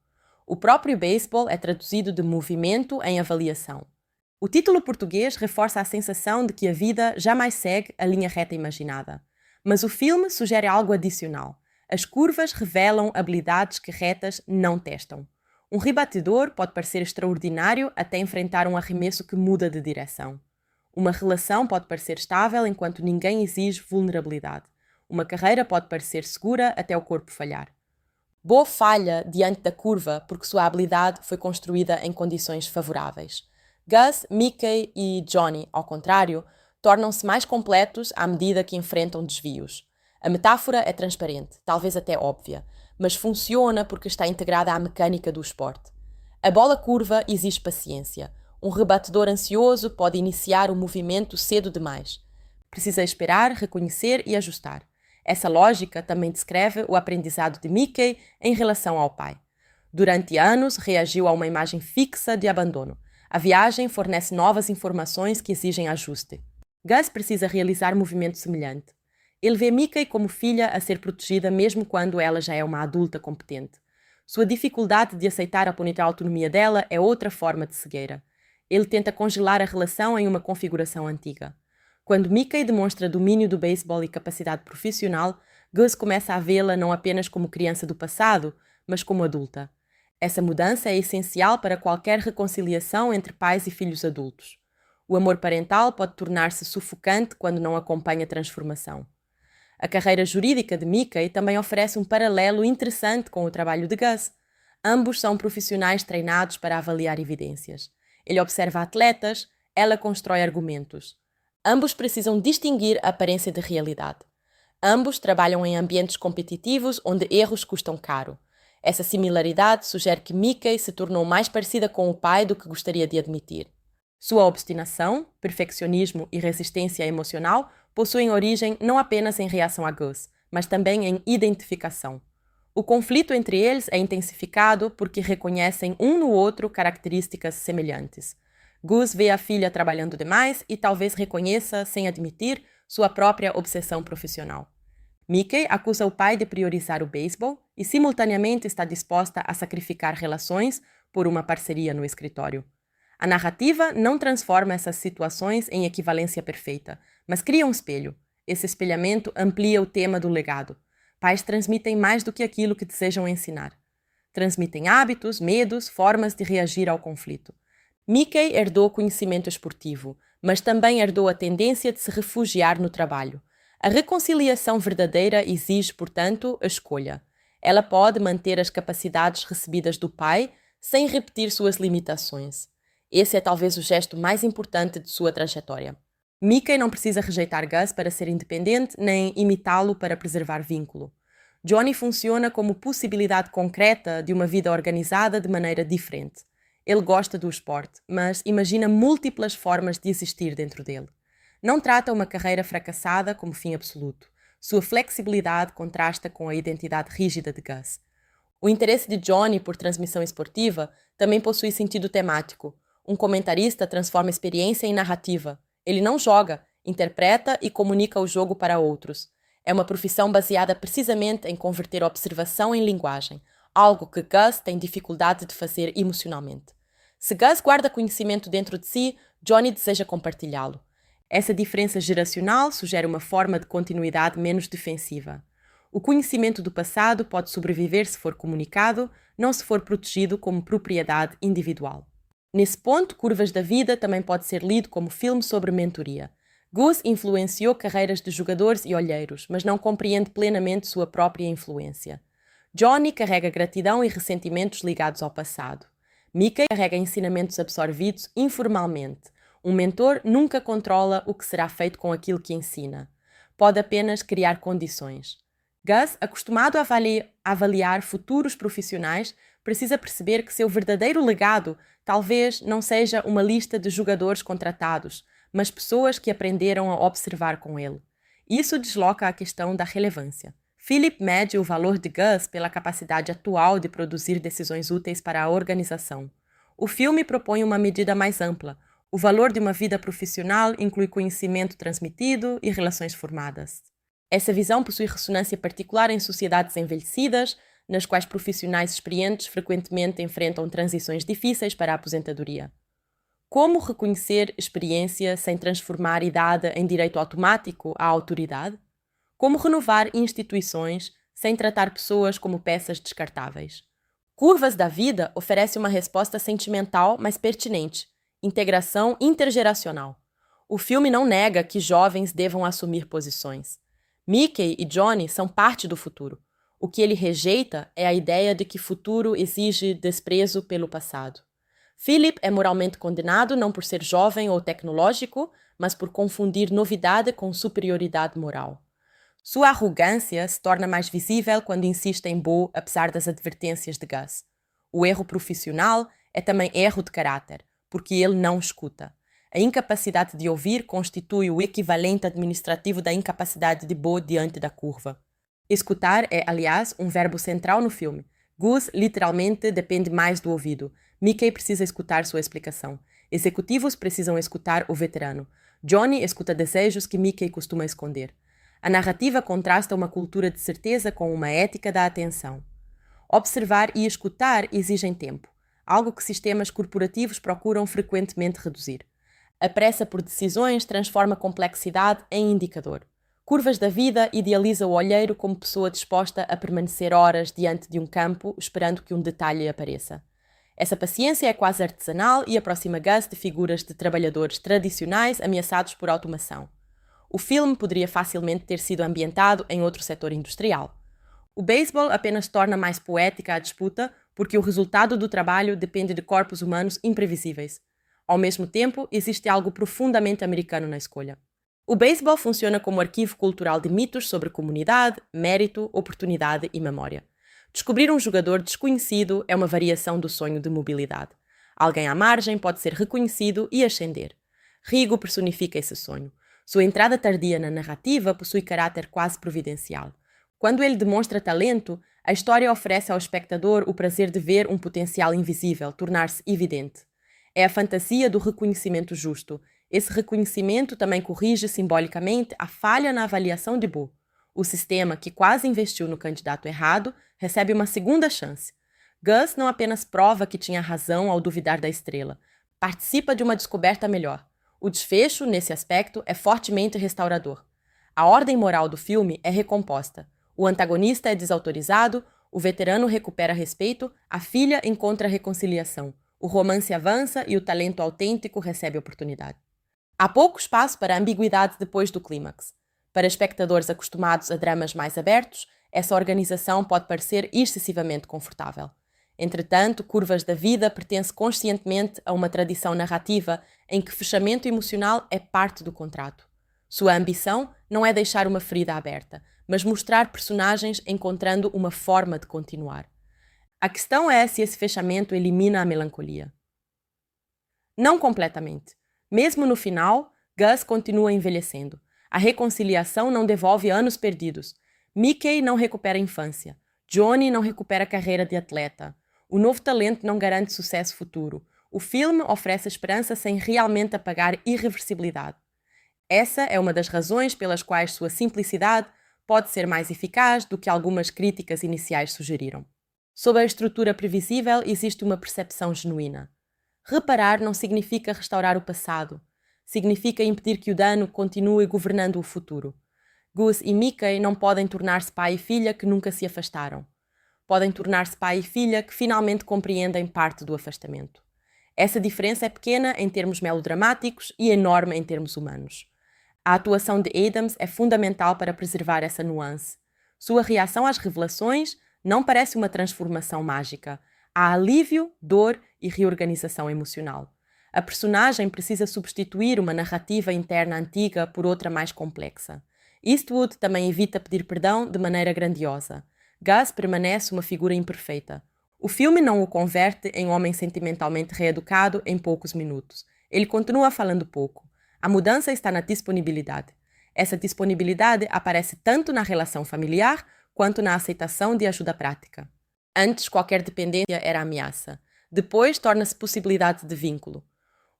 O próprio beisebol é traduzido de movimento em avaliação. O título português reforça a sensação de que a vida jamais segue a linha reta imaginada. Mas o filme sugere algo adicional. As curvas revelam habilidades que retas não testam. Um rebatedor pode parecer extraordinário até enfrentar um arremesso que muda de direção. Uma relação pode parecer estável enquanto ninguém exige vulnerabilidade. Uma carreira pode parecer segura até o corpo falhar. Bo falha diante da curva porque sua habilidade foi construída em condições favoráveis. Gus, Mickey e Johnny, ao contrário, tornam-se mais completos à medida que enfrentam desvios. A metáfora é transparente, talvez até óbvia, mas funciona porque está integrada à mecânica do esporte. A bola curva exige paciência. Um rebatedor ansioso pode iniciar o movimento cedo demais. Precisa esperar, reconhecer e ajustar. Essa lógica também descreve o aprendizado de Mickey em relação ao pai. Durante anos, reagiu a uma imagem fixa de abandono. A viagem fornece novas informações que exigem ajuste. Gus precisa realizar movimento semelhante. Ele vê Mickey como filha a ser protegida mesmo quando ela já é uma adulta competente. Sua dificuldade de aceitar a punitiva autonomia dela é outra forma de cegueira. Ele tenta congelar a relação em uma configuração antiga. Quando Mickey demonstra domínio do beisebol e capacidade profissional, Gus começa a vê-la não apenas como criança do passado, mas como adulta. Essa mudança é essencial para qualquer reconciliação entre pais e filhos adultos. O amor parental pode tornar-se sufocante quando não acompanha a transformação. A carreira jurídica de Mickey também oferece um paralelo interessante com o trabalho de Gus. Ambos são profissionais treinados para avaliar evidências. Ele observa atletas, ela constrói argumentos. Ambos precisam distinguir a aparência de realidade. Ambos trabalham em ambientes competitivos onde erros custam caro. Essa similaridade sugere que Mickey se tornou mais parecida com o pai do que gostaria de admitir. Sua obstinação, perfeccionismo e resistência emocional possuem origem não apenas em reação a Gus, mas também em identificação. O conflito entre eles é intensificado porque reconhecem um no outro características semelhantes. Gus vê a filha trabalhando demais e talvez reconheça, sem admitir, sua própria obsessão profissional. Mickey acusa o pai de priorizar o beisebol e, simultaneamente, está disposta a sacrificar relações por uma parceria no escritório. A narrativa não transforma essas situações em equivalência perfeita, mas cria um espelho. Esse espelhamento amplia o tema do legado. Pais transmitem mais do que aquilo que desejam ensinar. Transmitem hábitos, medos, formas de reagir ao conflito. Mickey herdou conhecimento esportivo, mas também herdou a tendência de se refugiar no trabalho. A reconciliação verdadeira exige, portanto, a escolha. Ela pode manter as capacidades recebidas do pai sem repetir suas limitações. Esse é talvez o gesto mais importante de sua trajetória. Mickey não precisa rejeitar Gus para ser independente, nem imitá-lo para preservar vínculo. Johnny funciona como possibilidade concreta de uma vida organizada de maneira diferente. Ele gosta do esporte, mas imagina múltiplas formas de existir dentro dele. Não trata uma carreira fracassada como fim absoluto. Sua flexibilidade contrasta com a identidade rígida de Gus. O interesse de Johnny por transmissão esportiva também possui sentido temático. Um comentarista transforma experiência em narrativa. Ele não joga, interpreta e comunica o jogo para outros. É uma profissão baseada precisamente em converter observação em linguagem, algo que Gus tem dificuldade de fazer emocionalmente. Se Gus guarda conhecimento dentro de si, Johnny deseja compartilhá-lo. Essa diferença geracional sugere uma forma de continuidade menos defensiva. O conhecimento do passado pode sobreviver se for comunicado, não se for protegido como propriedade individual. Nesse ponto, Curvas da Vida também pode ser lido como filme sobre mentoria. Gus influenciou carreiras de jogadores e olheiros, mas não compreende plenamente sua própria influência. Johnny carrega gratidão e ressentimentos ligados ao passado. Mickey carrega ensinamentos absorvidos informalmente. Um mentor nunca controla o que será feito com aquilo que ensina. Pode apenas criar condições. Gus, acostumado a avaliar futuros profissionais, precisa perceber que seu verdadeiro legado talvez não seja uma lista de jogadores contratados, mas pessoas que aprenderam a observar com ele. Isso desloca a questão da relevância. Philip mede o valor de Gus pela capacidade atual de produzir decisões úteis para a organização. O filme propõe uma medida mais ampla. O valor de uma vida profissional inclui conhecimento transmitido e relações formadas. Essa visão possui ressonância particular em sociedades envelhecidas, nas quais profissionais experientes frequentemente enfrentam transições difíceis para a aposentadoria. Como reconhecer experiência sem transformar idade em direito automático à autoridade? Como renovar instituições sem tratar pessoas como peças descartáveis? Curvas da Vida oferece uma resposta sentimental, mas pertinente. Integração intergeracional. O filme não nega que jovens devam assumir posições. Mickey e Johnny são parte do futuro. O que ele rejeita é a ideia de que futuro exige desprezo pelo passado. Philip é moralmente condenado não por ser jovem ou tecnológico, mas por confundir novidade com superioridade moral. Sua arrogância se torna mais visível quando insiste em Bo, apesar das advertências de Gus. O erro profissional é também erro de caráter, porque ele não escuta. A incapacidade de ouvir constitui o equivalente administrativo da incapacidade de Bo diante da curva. Escutar é, aliás, um verbo central no filme. Gus, literalmente, depende mais do ouvido. Mickey precisa escutar sua explicação. Executivos precisam escutar o veterano. Johnny escuta desejos que Mickey costuma esconder. A narrativa contrasta uma cultura de certeza com uma ética da atenção. Observar e escutar exigem tempo, algo que sistemas corporativos procuram frequentemente reduzir. A pressa por decisões transforma complexidade em indicador. Curvas da Vida idealiza o olheiro como pessoa disposta a permanecer horas diante de um campo esperando que um detalhe apareça. Essa paciência é quase artesanal e aproxima Gus de figuras de trabalhadores tradicionais ameaçados por automação. O filme poderia facilmente ter sido ambientado em outro setor industrial. O beisebol apenas torna mais poética a disputa porque o resultado do trabalho depende de corpos humanos imprevisíveis. Ao mesmo tempo, existe algo profundamente americano na escolha. O beisebol funciona como arquivo cultural de mitos sobre comunidade, mérito, oportunidade e memória. Descobrir um jogador desconhecido é uma variação do sonho de mobilidade. Alguém à margem pode ser reconhecido e ascender. Rigo personifica esse sonho. Sua entrada tardia na narrativa possui caráter quase providencial. Quando ele demonstra talento, a história oferece ao espectador o prazer de ver um potencial invisível tornar-se evidente. É a fantasia do reconhecimento justo. Esse reconhecimento também corrige simbolicamente a falha na avaliação de Bo. O sistema, que quase investiu no candidato errado, recebe uma segunda chance. Gus não apenas prova que tinha razão ao duvidar da estrela, participa de uma descoberta melhor. O desfecho, nesse aspecto, é fortemente restaurador. A ordem moral do filme é recomposta. O antagonista é desautorizado, o veterano recupera respeito, a filha encontra reconciliação, o romance avança e o talento autêntico recebe oportunidade. Há pouco espaço para ambiguidade depois do clímax. Para espectadores acostumados a dramas mais abertos, essa organização pode parecer excessivamente confortável. Entretanto, Curvas da Vida pertence conscientemente a uma tradição narrativa em que fechamento emocional é parte do contrato. Sua ambição não é deixar uma ferida aberta, mas mostrar personagens encontrando uma forma de continuar. A questão é se esse fechamento elimina a melancolia. Não completamente. Mesmo no final, Gus continua envelhecendo. A reconciliação não devolve anos perdidos. Mickey não recupera a infância. Johnny não recupera a carreira de atleta. O novo talento não garante sucesso futuro. O filme oferece esperança sem realmente apagar irreversibilidade. Essa é uma das razões pelas quais sua simplicidade pode ser mais eficaz do que algumas críticas iniciais sugeriram. Sob a estrutura previsível existe uma percepção genuína. Reparar não significa restaurar o passado. Significa impedir que o dano continue governando o futuro. Gus e Mickey não podem tornar-se pai e filha que nunca se afastaram. Podem tornar-se pai e filha que finalmente compreendem parte do afastamento. Essa diferença é pequena em termos melodramáticos e enorme em termos humanos. A atuação de Adams é fundamental para preservar essa nuance. Sua reação às revelações não parece uma transformação mágica. Há alívio, dor e reorganização emocional. A personagem precisa substituir uma narrativa interna antiga por outra mais complexa. Eastwood também evita pedir perdão de maneira grandiosa. Gus permanece uma figura imperfeita. O filme não o converte em homem sentimentalmente reeducado em poucos minutos. Ele continua falando pouco. A mudança está na disponibilidade. Essa disponibilidade aparece tanto na relação familiar quanto na aceitação de ajuda prática. Antes, qualquer dependência era ameaça. Depois, torna-se possibilidade de vínculo.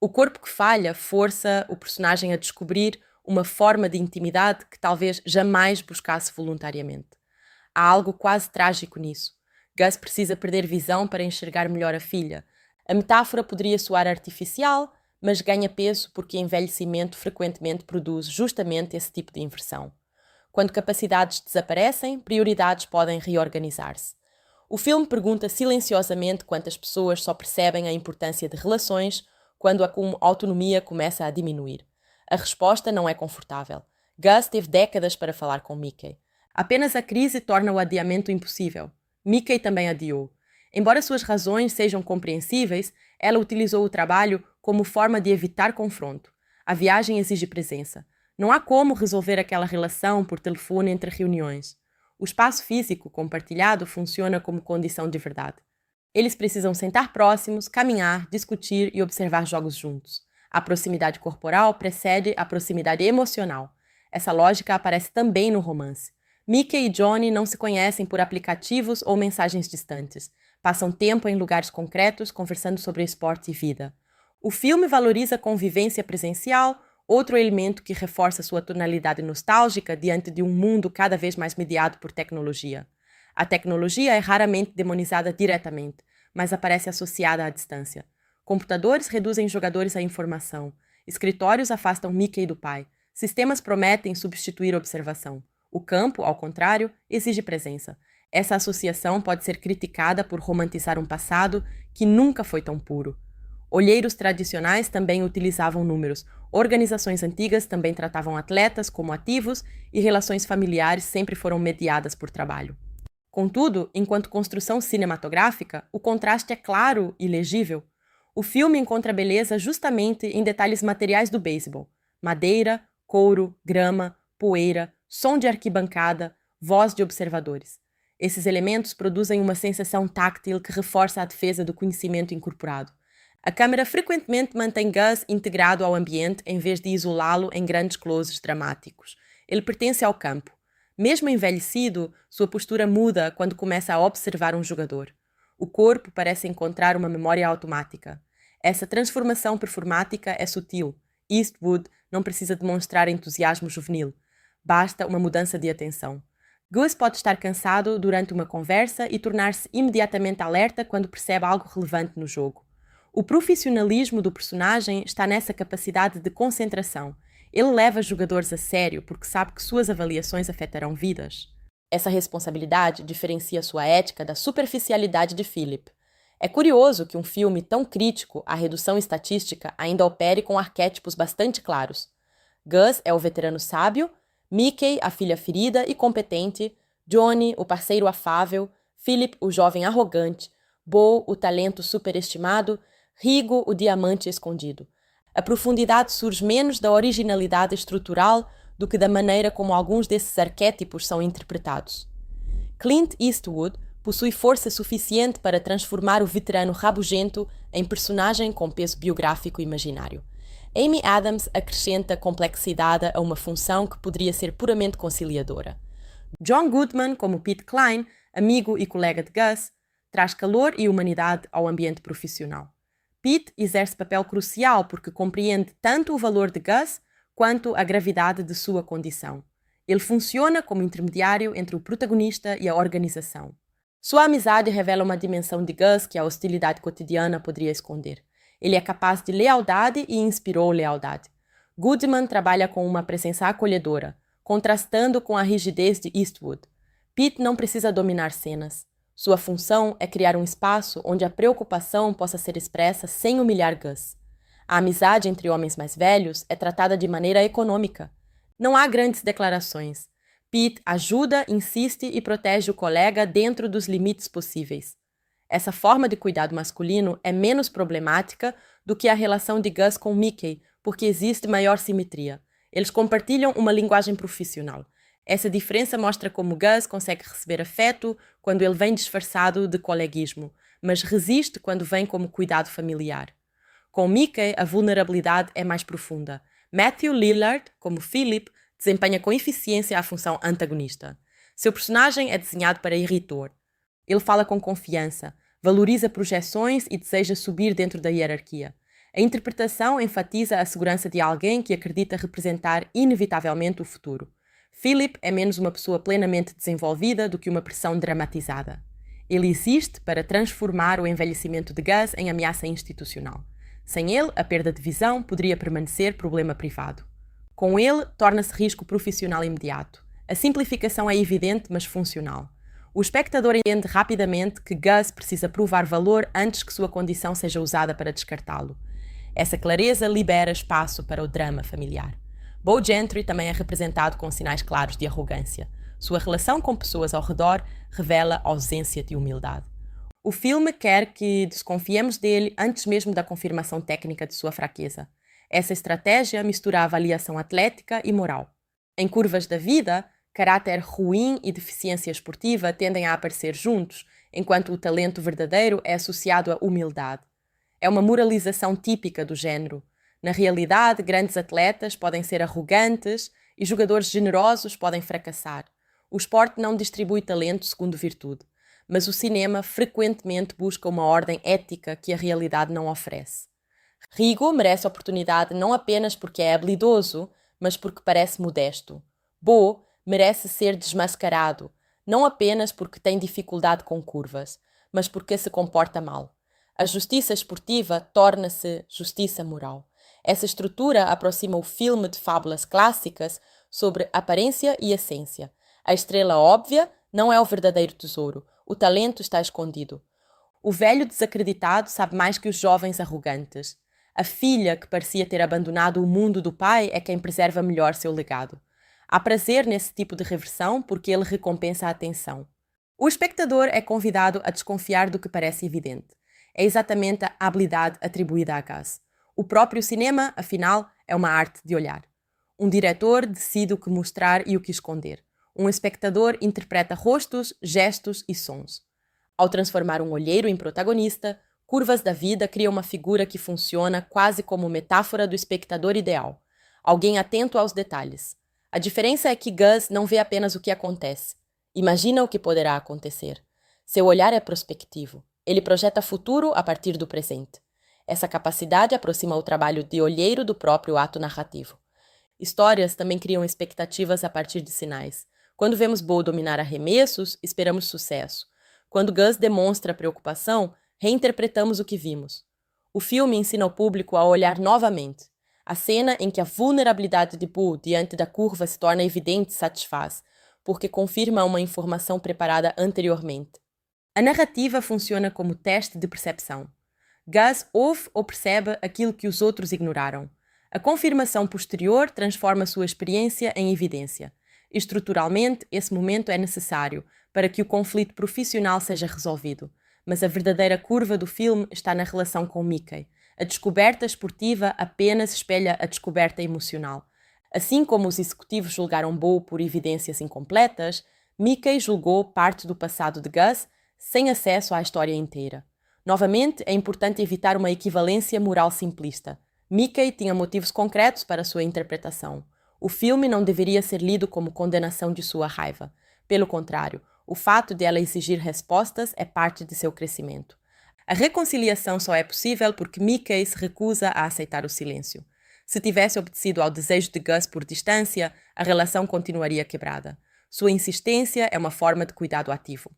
O corpo que falha força o personagem a descobrir uma forma de intimidade que talvez jamais buscasse voluntariamente. Há algo quase trágico nisso. Gus precisa perder visão para enxergar melhor a filha. A metáfora poderia soar artificial, mas ganha peso porque envelhecimento frequentemente produz justamente esse tipo de inversão. Quando capacidades desaparecem, prioridades podem reorganizar-se. O filme pergunta silenciosamente quantas pessoas só percebem a importância de relações quando a autonomia começa a diminuir. A resposta não é confortável. Gus teve décadas para falar com Mickey. Apenas a crise torna o adiamento impossível. Mickey também adiou. Embora suas razões sejam compreensíveis, ela utilizou o trabalho como forma de evitar confronto. A viagem exige presença. Não há como resolver aquela relação por telefone entre reuniões. O espaço físico compartilhado funciona como condição de verdade. Eles precisam sentar próximos, caminhar, discutir e observar jogos juntos. A proximidade corporal precede a proximidade emocional. Essa lógica aparece também no romance. Mickey e Johnny não se conhecem por aplicativos ou mensagens distantes. Passam tempo em lugares concretos conversando sobre esporte e vida. O filme valoriza a convivência presencial, outro elemento que reforça sua tonalidade nostálgica diante de um mundo cada vez mais mediado por tecnologia. A tecnologia é raramente demonizada diretamente, mas aparece associada à distância. Computadores reduzem jogadores à informação. Escritórios afastam Mickey do pai. Sistemas prometem substituir a observação. O campo, ao contrário, exige presença. Essa associação pode ser criticada por romantizar um passado que nunca foi tão puro. Olheiros tradicionais também utilizavam números. Organizações antigas também tratavam atletas como ativos e relações familiares sempre foram mediadas por trabalho. Contudo, enquanto construção cinematográfica, o contraste é claro e legível. O filme encontra beleza justamente em detalhes materiais do beisebol: madeira, couro, grama, poeira, som de arquibancada, voz de observadores. Esses elementos produzem uma sensação táctil que reforça a defesa do conhecimento incorporado. A câmera frequentemente mantém Gus integrado ao ambiente em vez de isolá-lo em grandes closes dramáticos. Ele pertence ao campo. Mesmo envelhecido, sua postura muda quando começa a observar um jogador. O corpo parece encontrar uma memória automática. Essa transformação performática é sutil. Eastwood não precisa demonstrar entusiasmo juvenil. Basta uma mudança de atenção. Gus pode estar cansado durante uma conversa e tornar-se imediatamente alerta quando percebe algo relevante no jogo. O profissionalismo do personagem está nessa capacidade de concentração. Ele leva jogadores a sério porque sabe que suas avaliações afetarão vidas. Essa responsabilidade diferencia sua ética da superficialidade de Philip. É curioso que um filme tão crítico à redução estatística ainda opere com arquétipos bastante claros. Gus é o veterano sábio, Mickey, a filha ferida e competente, Johnny, o parceiro afável, Philip, o jovem arrogante, Bo, o talento superestimado, Rigo, o diamante escondido. A profundidade surge menos da originalidade estrutural do que da maneira como alguns desses arquétipos são interpretados. Clint Eastwood possui força suficiente para transformar o veterano rabugento em personagem com peso biográfico imaginário. Amy Adams acrescenta complexidade a uma função que poderia ser puramente conciliadora. John Goodman, como Pete Klein, amigo e colega de Gus, traz calor e humanidade ao ambiente profissional. Pete exerce papel crucial porque compreende tanto o valor de Gus quanto a gravidade de sua condição. Ele funciona como intermediário entre o protagonista e a organização. Sua amizade revela uma dimensão de Gus que a hostilidade cotidiana poderia esconder. Ele é capaz de lealdade e inspirou lealdade. Goodman trabalha com uma presença acolhedora, contrastando com a rigidez de Eastwood. Pete não precisa dominar cenas. Sua função é criar um espaço onde a preocupação possa ser expressa sem humilhar Gus. A amizade entre homens mais velhos é tratada de maneira econômica. Não há grandes declarações. Pete ajuda, insiste e protege o colega dentro dos limites possíveis. Essa forma de cuidado masculino é menos problemática do que a relação de Gus com Mickey, porque existe maior simetria. Eles compartilham uma linguagem profissional. Essa diferença mostra como Gus consegue receber afeto quando ele vem disfarçado de coleguismo, mas resiste quando vem como cuidado familiar. Com Mickey, a vulnerabilidade é mais profunda. Matthew Lillard, como Philip, desempenha com eficiência a função antagonista. Seu personagem é desenhado para irritar. Ele fala com confiança, valoriza projeções e deseja subir dentro da hierarquia. A interpretação enfatiza a segurança de alguém que acredita representar inevitavelmente o futuro. Philip é menos uma pessoa plenamente desenvolvida do que uma pressão dramatizada. Ele existe para transformar o envelhecimento de Gus em ameaça institucional. Sem ele, a perda de visão poderia permanecer problema privado. Com ele, torna-se risco profissional imediato. A simplificação é evidente, mas funcional. O espectador entende rapidamente que Gus precisa provar valor antes que sua condição seja usada para descartá-lo. Essa clareza libera espaço para o drama familiar. Bo Gentry também é representado com sinais claros de arrogância. Sua relação com pessoas ao redor revela ausência de humildade. O filme quer que desconfiemos dele antes mesmo da confirmação técnica de sua fraqueza. Essa estratégia mistura a avaliação atlética e moral. Em Curvas da Vida, caráter ruim e deficiência esportiva tendem a aparecer juntos, enquanto o talento verdadeiro é associado à humildade. É uma moralização típica do género. Na realidade, grandes atletas podem ser arrogantes e jogadores generosos podem fracassar. O esporte não distribui talento segundo virtude, mas o cinema frequentemente busca uma ordem ética que a realidade não oferece. Rigo merece oportunidade não apenas porque é habilidoso, mas porque parece modesto. Bo merece ser desmascarado, não apenas porque tem dificuldade com curvas, mas porque se comporta mal. A justiça esportiva torna-se justiça moral. Essa estrutura aproxima o filme de fábulas clássicas sobre aparência e essência. A estrela óbvia não é o verdadeiro tesouro. O talento está escondido. O velho desacreditado sabe mais que os jovens arrogantes. A filha que parecia ter abandonado o mundo do pai é quem preserva melhor seu legado. Há prazer nesse tipo de reversão porque ele recompensa a atenção. O espectador é convidado a desconfiar do que parece evidente. É exatamente a habilidade atribuída a Gus. O próprio cinema, afinal, é uma arte de olhar. Um diretor decide o que mostrar e o que esconder. Um espectador interpreta rostos, gestos e sons. Ao transformar um olheiro em protagonista, Curvas da Vida cria uma figura que funciona quase como metáfora do espectador ideal. Alguém atento aos detalhes. A diferença é que Gus não vê apenas o que acontece. Imagina o que poderá acontecer. Seu olhar é prospectivo. Ele projeta futuro a partir do presente. Essa capacidade aproxima o trabalho de olheiro do próprio ato narrativo. Histórias também criam expectativas a partir de sinais. Quando vemos Bo dominar arremessos, esperamos sucesso. Quando Gus demonstra preocupação, reinterpretamos o que vimos. O filme ensina o público a olhar novamente. A cena em que a vulnerabilidade de Bo diante da curva se torna evidente satisfaz, porque confirma uma informação preparada anteriormente. A narrativa funciona como teste de percepção. Gus ouve ou percebe aquilo que os outros ignoraram. A confirmação posterior transforma sua experiência em evidência. Estruturalmente, esse momento é necessário para que o conflito profissional seja resolvido, mas a verdadeira curva do filme está na relação com Mickey. A descoberta esportiva apenas espelha a descoberta emocional. Assim como os executivos julgaram Bo por evidências incompletas, Mickey julgou parte do passado de Gus sem acesso à história inteira. Novamente, é importante evitar uma equivalência moral simplista. Mickey tinha motivos concretos para sua interpretação. O filme não deveria ser lido como condenação de sua raiva. Pelo contrário, o fato de ela exigir respostas é parte de seu crescimento. A reconciliação só é possível porque Mickey se recusa a aceitar o silêncio. Se tivesse obedecido ao desejo de Gus por distância, a relação continuaria quebrada. Sua insistência é uma forma de cuidado ativo.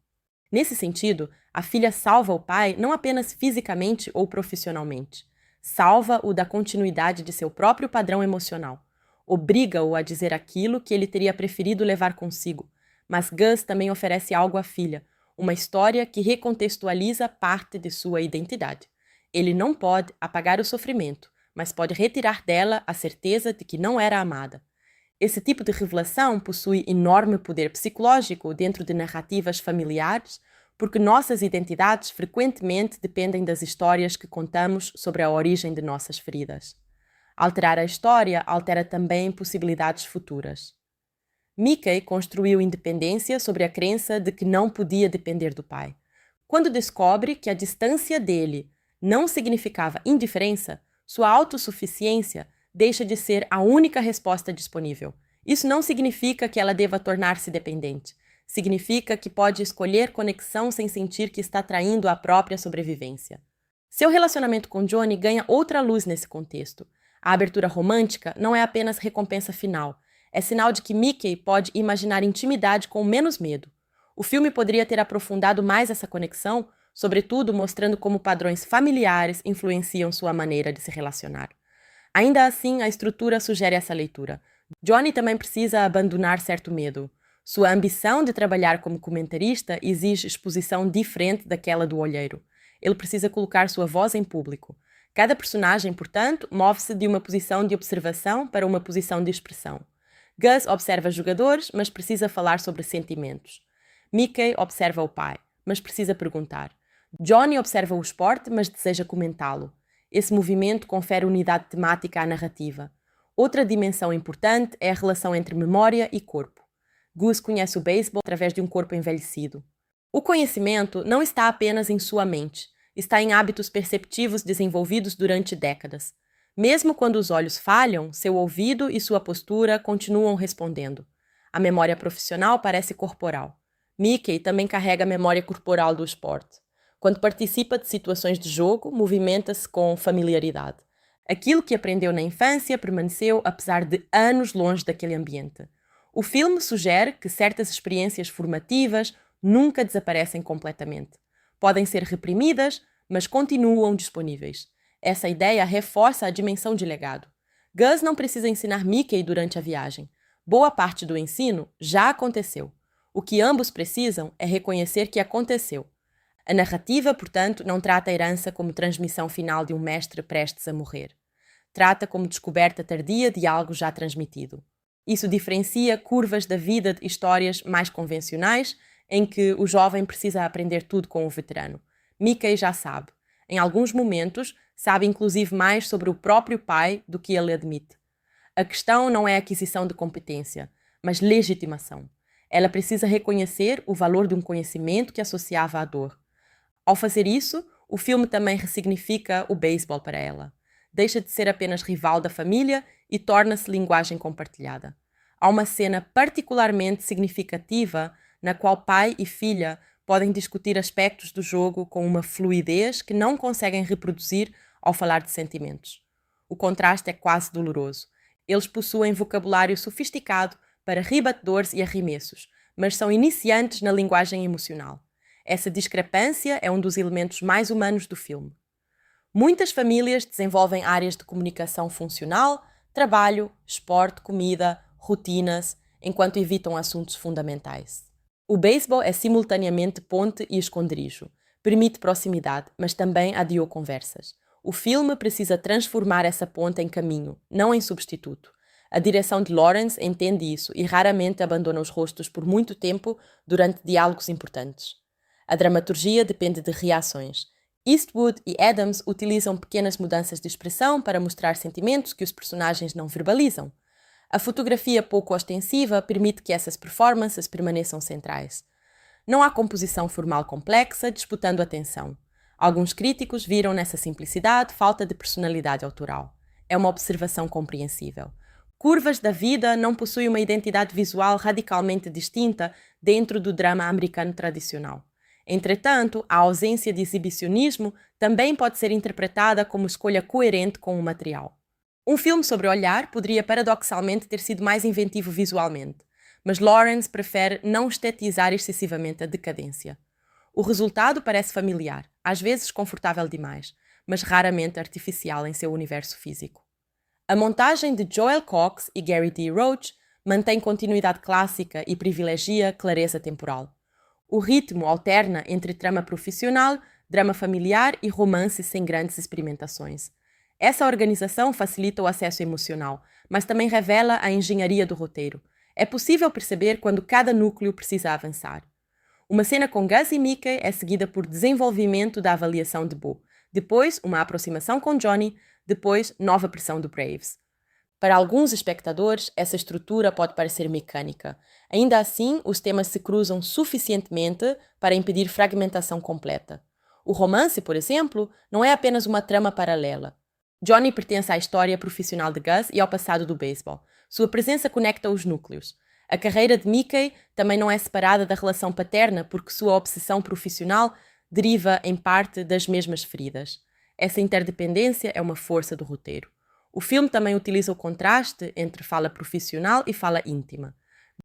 Nesse sentido, a filha salva o pai não apenas fisicamente ou profissionalmente. Salva-o da continuidade de seu próprio padrão emocional. Obriga-o a dizer aquilo que ele teria preferido levar consigo. Mas Gus também oferece algo à filha, uma história que recontextualiza parte de sua identidade. Ele não pode apagar o sofrimento, mas pode retirar dela a certeza de que não era amada. Esse tipo de revelação possui enorme poder psicológico dentro de narrativas familiares, porque nossas identidades frequentemente dependem das histórias que contamos sobre a origem de nossas feridas. Alterar a história altera também possibilidades futuras. Mickey construiu independência sobre a crença de que não podia depender do pai. Quando descobre que a distância dele não significava indiferença, sua autossuficiência deixa de ser a única resposta disponível. Isso não significa que ela deva tornar-se dependente. Significa que pode escolher conexão sem sentir que está traindo a própria sobrevivência. Seu relacionamento com Johnny ganha outra luz nesse contexto. A abertura romântica não é apenas recompensa final. É sinal de que Mickey pode imaginar intimidade com menos medo. O filme poderia ter aprofundado mais essa conexão, sobretudo mostrando como padrões familiares influenciam sua maneira de se relacionar. Ainda assim, a estrutura sugere essa leitura. Johnny também precisa abandonar certo medo. Sua ambição de trabalhar como comentarista exige exposição diferente daquela do olheiro. Ele precisa colocar sua voz em público. Cada personagem, portanto, move-se de uma posição de observação para uma posição de expressão. Gus observa jogadores, mas precisa falar sobre sentimentos. Mickey observa o pai, mas precisa perguntar. Johnny observa o esporte, mas deseja comentá-lo. Esse movimento confere unidade temática à narrativa. Outra dimensão importante é a relação entre memória e corpo. Gus conhece o beisebol através de um corpo envelhecido. O conhecimento não está apenas em sua mente, está em hábitos perceptivos desenvolvidos durante décadas. Mesmo quando os olhos falham, seu ouvido e sua postura continuam respondendo. A memória profissional parece corporal. Mickey também carrega a memória corporal do esporte. Quando participa de situações de jogo, movimenta-se com familiaridade. Aquilo que aprendeu na infância permaneceu apesar de anos longe daquele ambiente. O filme sugere que certas experiências formativas nunca desaparecem completamente. Podem ser reprimidas, mas continuam disponíveis. Essa ideia reforça a dimensão de legado. Gus não precisa ensinar Mickey durante a viagem. Boa parte do ensino já aconteceu. O que ambos precisam é reconhecer que aconteceu. A narrativa, portanto, não trata a herança como transmissão final de um mestre prestes a morrer. Trata como descoberta tardia de algo já transmitido. Isso diferencia curvas da vida de histórias mais convencionais, em que o jovem precisa aprender tudo com o veterano. Mickey já sabe. Em alguns momentos, sabe inclusive mais sobre o próprio pai do que ele admite. A questão não é aquisição de competência, mas legitimação. Ela precisa reconhecer o valor de um conhecimento que associava à dor. Ao fazer isso, o filme também ressignifica o beisebol para ela. Deixa de ser apenas rival da família e torna-se linguagem compartilhada. Há uma cena particularmente significativa na qual pai e filha podem discutir aspectos do jogo com uma fluidez que não conseguem reproduzir ao falar de sentimentos. O contraste é quase doloroso. Eles possuem vocabulário sofisticado para rebatedores e arremessos, mas são iniciantes na linguagem emocional. Essa discrepância é um dos elementos mais humanos do filme. Muitas famílias desenvolvem áreas de comunicação funcional, trabalho, esporte, comida, rotinas, enquanto evitam assuntos fundamentais. O beisebol é simultaneamente ponte e esconderijo. Permite proximidade, mas também adiou conversas. O filme precisa transformar essa ponte em caminho, não em substituto. A direção de Lawrence entende isso e raramente abandona os rostos por muito tempo durante diálogos importantes. A dramaturgia depende de reações. Eastwood e Adams utilizam pequenas mudanças de expressão para mostrar sentimentos que os personagens não verbalizam. A fotografia pouco ostensiva permite que essas performances permaneçam centrais. Não há composição formal complexa disputando atenção. Alguns críticos viram nessa simplicidade falta de personalidade autoral. É uma observação compreensível. Curvas da Vida não possui uma identidade visual radicalmente distinta dentro do drama americano tradicional. Entretanto, a ausência de exibicionismo também pode ser interpretada como escolha coerente com o material. Um filme sobre olhar poderia paradoxalmente ter sido mais inventivo visualmente, mas Lawrence prefere não estetizar excessivamente a decadência. O resultado parece familiar, às vezes confortável demais, mas raramente artificial em seu universo físico. A montagem de Joel Cox e Gary D. Roach mantém continuidade clássica e privilegia clareza temporal. O ritmo alterna entre trama profissional, drama familiar e romance sem grandes experimentações. Essa organização facilita o acesso emocional, mas também revela a engenharia do roteiro. É possível perceber quando cada núcleo precisa avançar. Uma cena com Gus e Mickey é seguida por desenvolvimento da avaliação de Bo, depois uma aproximação com Johnny, depois nova pressão do Braves. Para alguns espectadores, essa estrutura pode parecer mecânica. Ainda assim, os temas se cruzam suficientemente para impedir fragmentação completa. O romance, por exemplo, não é apenas uma trama paralela. Johnny pertence à história profissional de Gus e ao passado do beisebol. Sua presença conecta os núcleos. A carreira de Mickey também não é separada da relação paterna porque sua obsessão profissional deriva, em parte, das mesmas feridas. Essa interdependência é uma força do roteiro. O filme também utiliza o contraste entre fala profissional e fala íntima.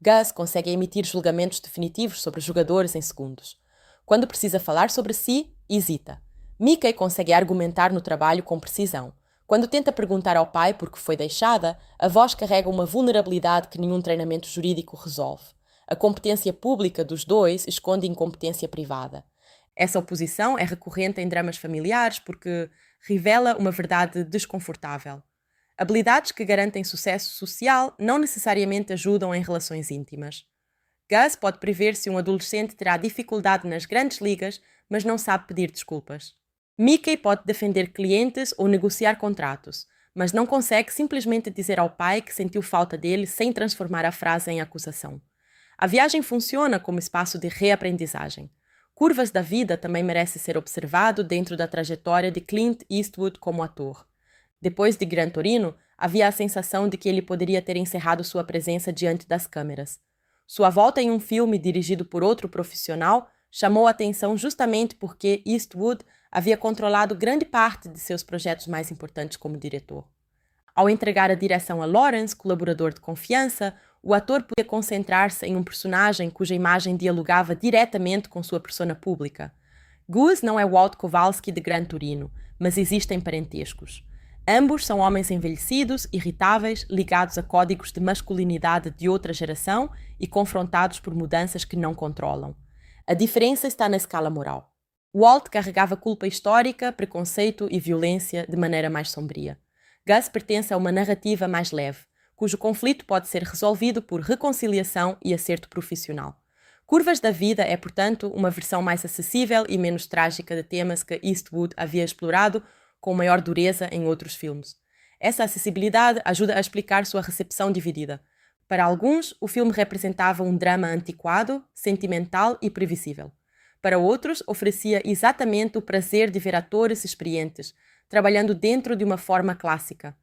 Gus consegue emitir julgamentos definitivos sobre jogadores em segundos. Quando precisa falar sobre si, hesita. Mickey consegue argumentar no trabalho com precisão. Quando tenta perguntar ao pai por que foi deixada, a voz carrega uma vulnerabilidade que nenhum treinamento jurídico resolve. A competência pública dos dois esconde incompetência privada. Essa oposição é recorrente em dramas familiares porque revela uma verdade desconfortável. Habilidades que garantem sucesso social não necessariamente ajudam em relações íntimas. Gus pode prever se um adolescente terá dificuldade nas grandes ligas, mas não sabe pedir desculpas. Mickey pode defender clientes ou negociar contratos, mas não consegue simplesmente dizer ao pai que sentiu falta dele sem transformar a frase em acusação. A viagem funciona como espaço de reaprendizagem. Curvas da Vida também merece ser observado dentro da trajetória de Clint Eastwood como ator. Depois de Gran Torino, havia a sensação de que ele poderia ter encerrado sua presença diante das câmeras. Sua volta em um filme dirigido por outro profissional chamou a atenção justamente porque Eastwood havia controlado grande parte de seus projetos mais importantes como diretor. Ao entregar a direção a Lawrence, colaborador de confiança, o ator podia concentrar-se em um personagem cuja imagem dialogava diretamente com sua persona pública. Gus não é Walt Kowalski de Gran Torino, mas existem parentescos. Ambos são homens envelhecidos, irritáveis, ligados a códigos de masculinidade de outra geração e confrontados por mudanças que não controlam. A diferença está na escala moral. Walt carregava culpa histórica, preconceito e violência de maneira mais sombria. Gus pertence a uma narrativa mais leve, cujo conflito pode ser resolvido por reconciliação e acerto profissional. Curvas da Vida é, portanto, uma versão mais acessível e menos trágica de temas que Eastwood havia explorado com maior dureza em outros filmes. Essa acessibilidade ajuda a explicar sua recepção dividida. Para alguns, o filme representava um drama antiquado, sentimental e previsível. Para outros, oferecia exatamente o prazer de ver atores experientes, trabalhando dentro de uma forma clássica.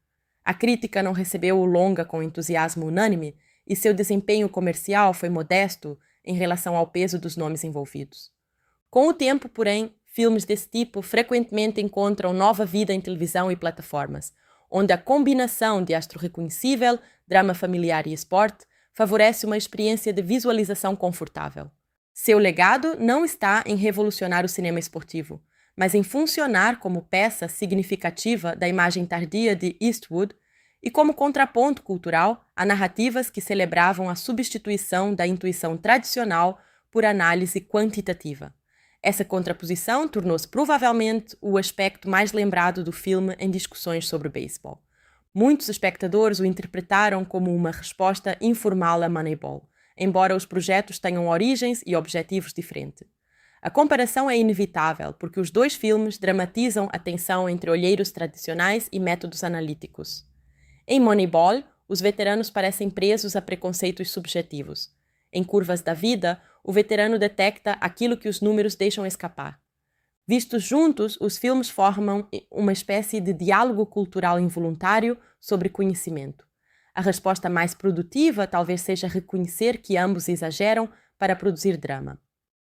A crítica não recebeu o longa com entusiasmo unânime e seu desempenho comercial foi modesto em relação ao peso dos nomes envolvidos. Com o tempo, porém, filmes desse tipo frequentemente encontram nova vida em televisão e plataformas, onde a combinação de astro reconhecível, drama familiar e esporte favorece uma experiência de visualização confortável. Seu legado não está em revolucionar o cinema esportivo, mas em funcionar como peça significativa da imagem tardia de Eastwood e como contraponto cultural a narrativas que celebravam a substituição da intuição tradicional por análise quantitativa. Essa contraposição tornou-se provavelmente o aspecto mais lembrado do filme em discussões sobre beisebol. Muitos espectadores o interpretaram como uma resposta informal a Moneyball, embora os projetos tenham origens e objetivos diferentes. A comparação é inevitável, porque os dois filmes dramatizam a tensão entre olheiros tradicionais e métodos analíticos. Em Moneyball, os veteranos parecem presos a preconceitos subjetivos. Em Curvas da Vida, o veterano detecta aquilo que os números deixam escapar. Vistos juntos, os filmes formam uma espécie de diálogo cultural involuntário sobre conhecimento. A resposta mais produtiva talvez seja reconhecer que ambos exageram para produzir drama.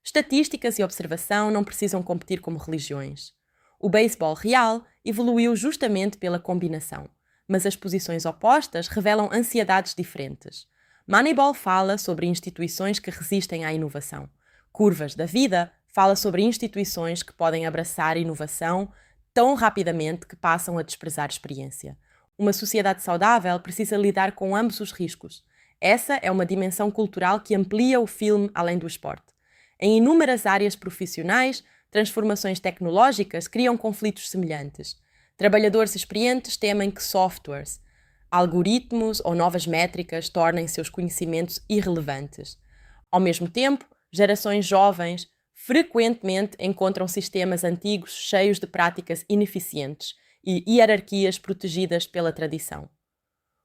Estatísticas e observação não precisam competir como religiões. O beisebol real evoluiu justamente pela combinação, mas as posições opostas revelam ansiedades diferentes. Moneyball fala sobre instituições que resistem à inovação. Curvas da Vida fala sobre instituições que podem abraçar inovação tão rapidamente que passam a desprezar experiência. Uma sociedade saudável precisa lidar com ambos os riscos. Essa é uma dimensão cultural que amplia o filme além do esporte. Em inúmeras áreas profissionais, transformações tecnológicas criam conflitos semelhantes. Trabalhadores experientes temem que softwares, algoritmos ou novas métricas tornem seus conhecimentos irrelevantes. Ao mesmo tempo, gerações jovens frequentemente encontram sistemas antigos cheios de práticas ineficientes e hierarquias protegidas pela tradição.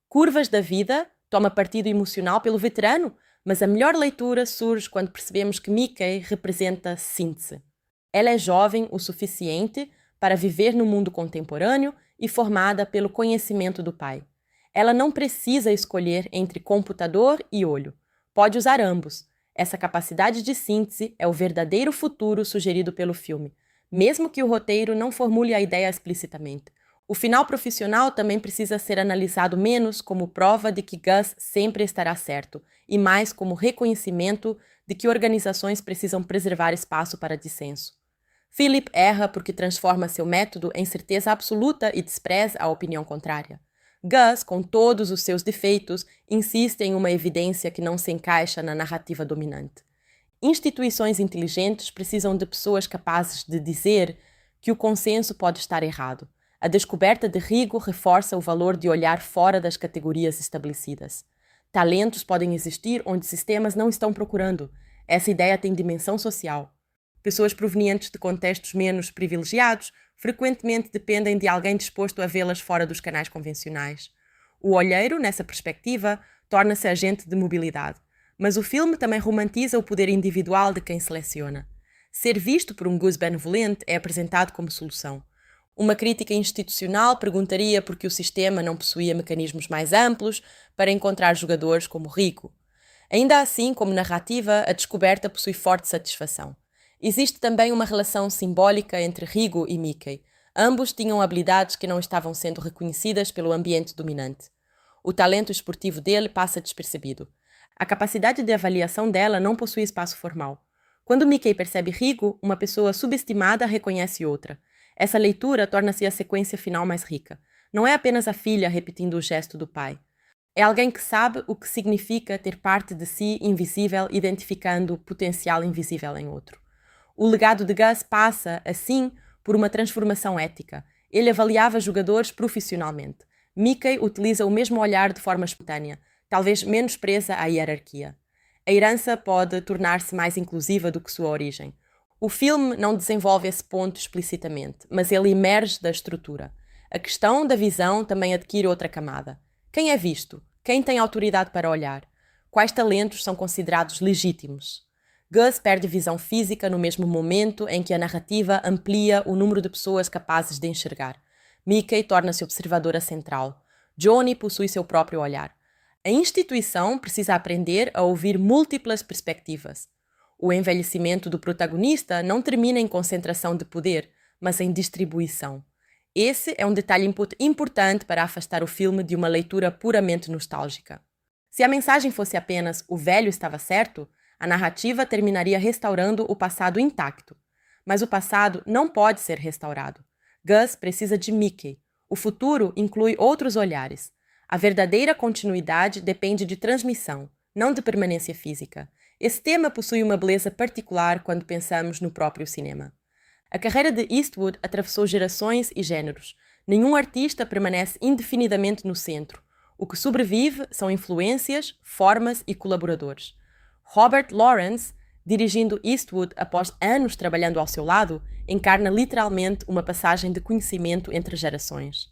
Curvas da Vida toma partido emocional pelo veterano, mas a melhor leitura surge quando percebemos que Mickey representa síntese. Ela é jovem o suficiente para viver no mundo contemporâneo e formada pelo conhecimento do pai. Ela não precisa escolher entre computador e olho. Pode usar ambos. Essa capacidade de síntese é o verdadeiro futuro sugerido pelo filme, mesmo que o roteiro não formule a ideia explicitamente. O final profissional também precisa ser analisado menos como prova de que Gus sempre estará certo, e mais como reconhecimento de que organizações precisam preservar espaço para dissenso. Philip erra porque transforma seu método em certeza absoluta e despreza a opinião contrária. Gus, com todos os seus defeitos, insiste em uma evidência que não se encaixa na narrativa dominante. Instituições inteligentes precisam de pessoas capazes de dizer que o consenso pode estar errado. A descoberta de Rigo reforça o valor de olhar fora das categorias estabelecidas. Talentos podem existir onde sistemas não estão procurando. Essa ideia tem dimensão social. Pessoas provenientes de contextos menos privilegiados frequentemente dependem de alguém disposto a vê-las fora dos canais convencionais. O olheiro, nessa perspectiva, torna-se agente de mobilidade. Mas o filme também romantiza o poder individual de quem seleciona. Ser visto por um Gus benevolente é apresentado como solução. Uma crítica institucional perguntaria por que o sistema não possuía mecanismos mais amplos para encontrar jogadores como Rico. Ainda assim, como narrativa, a descoberta possui forte satisfação. Existe também uma relação simbólica entre Rigo e Mickey. Ambos tinham habilidades que não estavam sendo reconhecidas pelo ambiente dominante. O talento esportivo dele passa despercebido. A capacidade de avaliação dela não possui espaço formal. Quando Mickey percebe Rigo, uma pessoa subestimada reconhece outra. Essa leitura torna-se a sequência final mais rica. Não é apenas a filha repetindo o gesto do pai. É alguém que sabe o que significa ter parte de si invisível identificando o potencial invisível em outro. O legado de Gus passa, assim, por uma transformação ética. Ele avaliava jogadores profissionalmente. Mickey utiliza o mesmo olhar de forma espontânea, talvez menos presa à hierarquia. A herança pode tornar-se mais inclusiva do que sua origem. O filme não desenvolve esse ponto explicitamente, mas ele emerge da estrutura. A questão da visão também adquire outra camada. Quem é visto? Quem tem autoridade para olhar? Quais talentos são considerados legítimos? Gus perde visão física no mesmo momento em que a narrativa amplia o número de pessoas capazes de enxergar. Mickey torna-se observadora central. Johnny possui seu próprio olhar. A instituição precisa aprender a ouvir múltiplas perspectivas. O envelhecimento do protagonista não termina em concentração de poder, mas em distribuição. Esse é um detalhe importante para afastar o filme de uma leitura puramente nostálgica. Se a mensagem fosse apenas "o velho estava certo", a narrativa terminaria restaurando o passado intacto. Mas o passado não pode ser restaurado. Gus precisa de Mickey. O futuro inclui outros olhares. A verdadeira continuidade depende de transmissão, não de permanência física. Esse tema possui uma beleza particular quando pensamos no próprio cinema. A carreira de Eastwood atravessou gerações e géneros. Nenhum artista permanece indefinidamente no centro. O que sobrevive são influências, formas e colaboradores. Robert Lawrence, dirigindo Eastwood após anos trabalhando ao seu lado, encarna literalmente uma passagem de conhecimento entre gerações.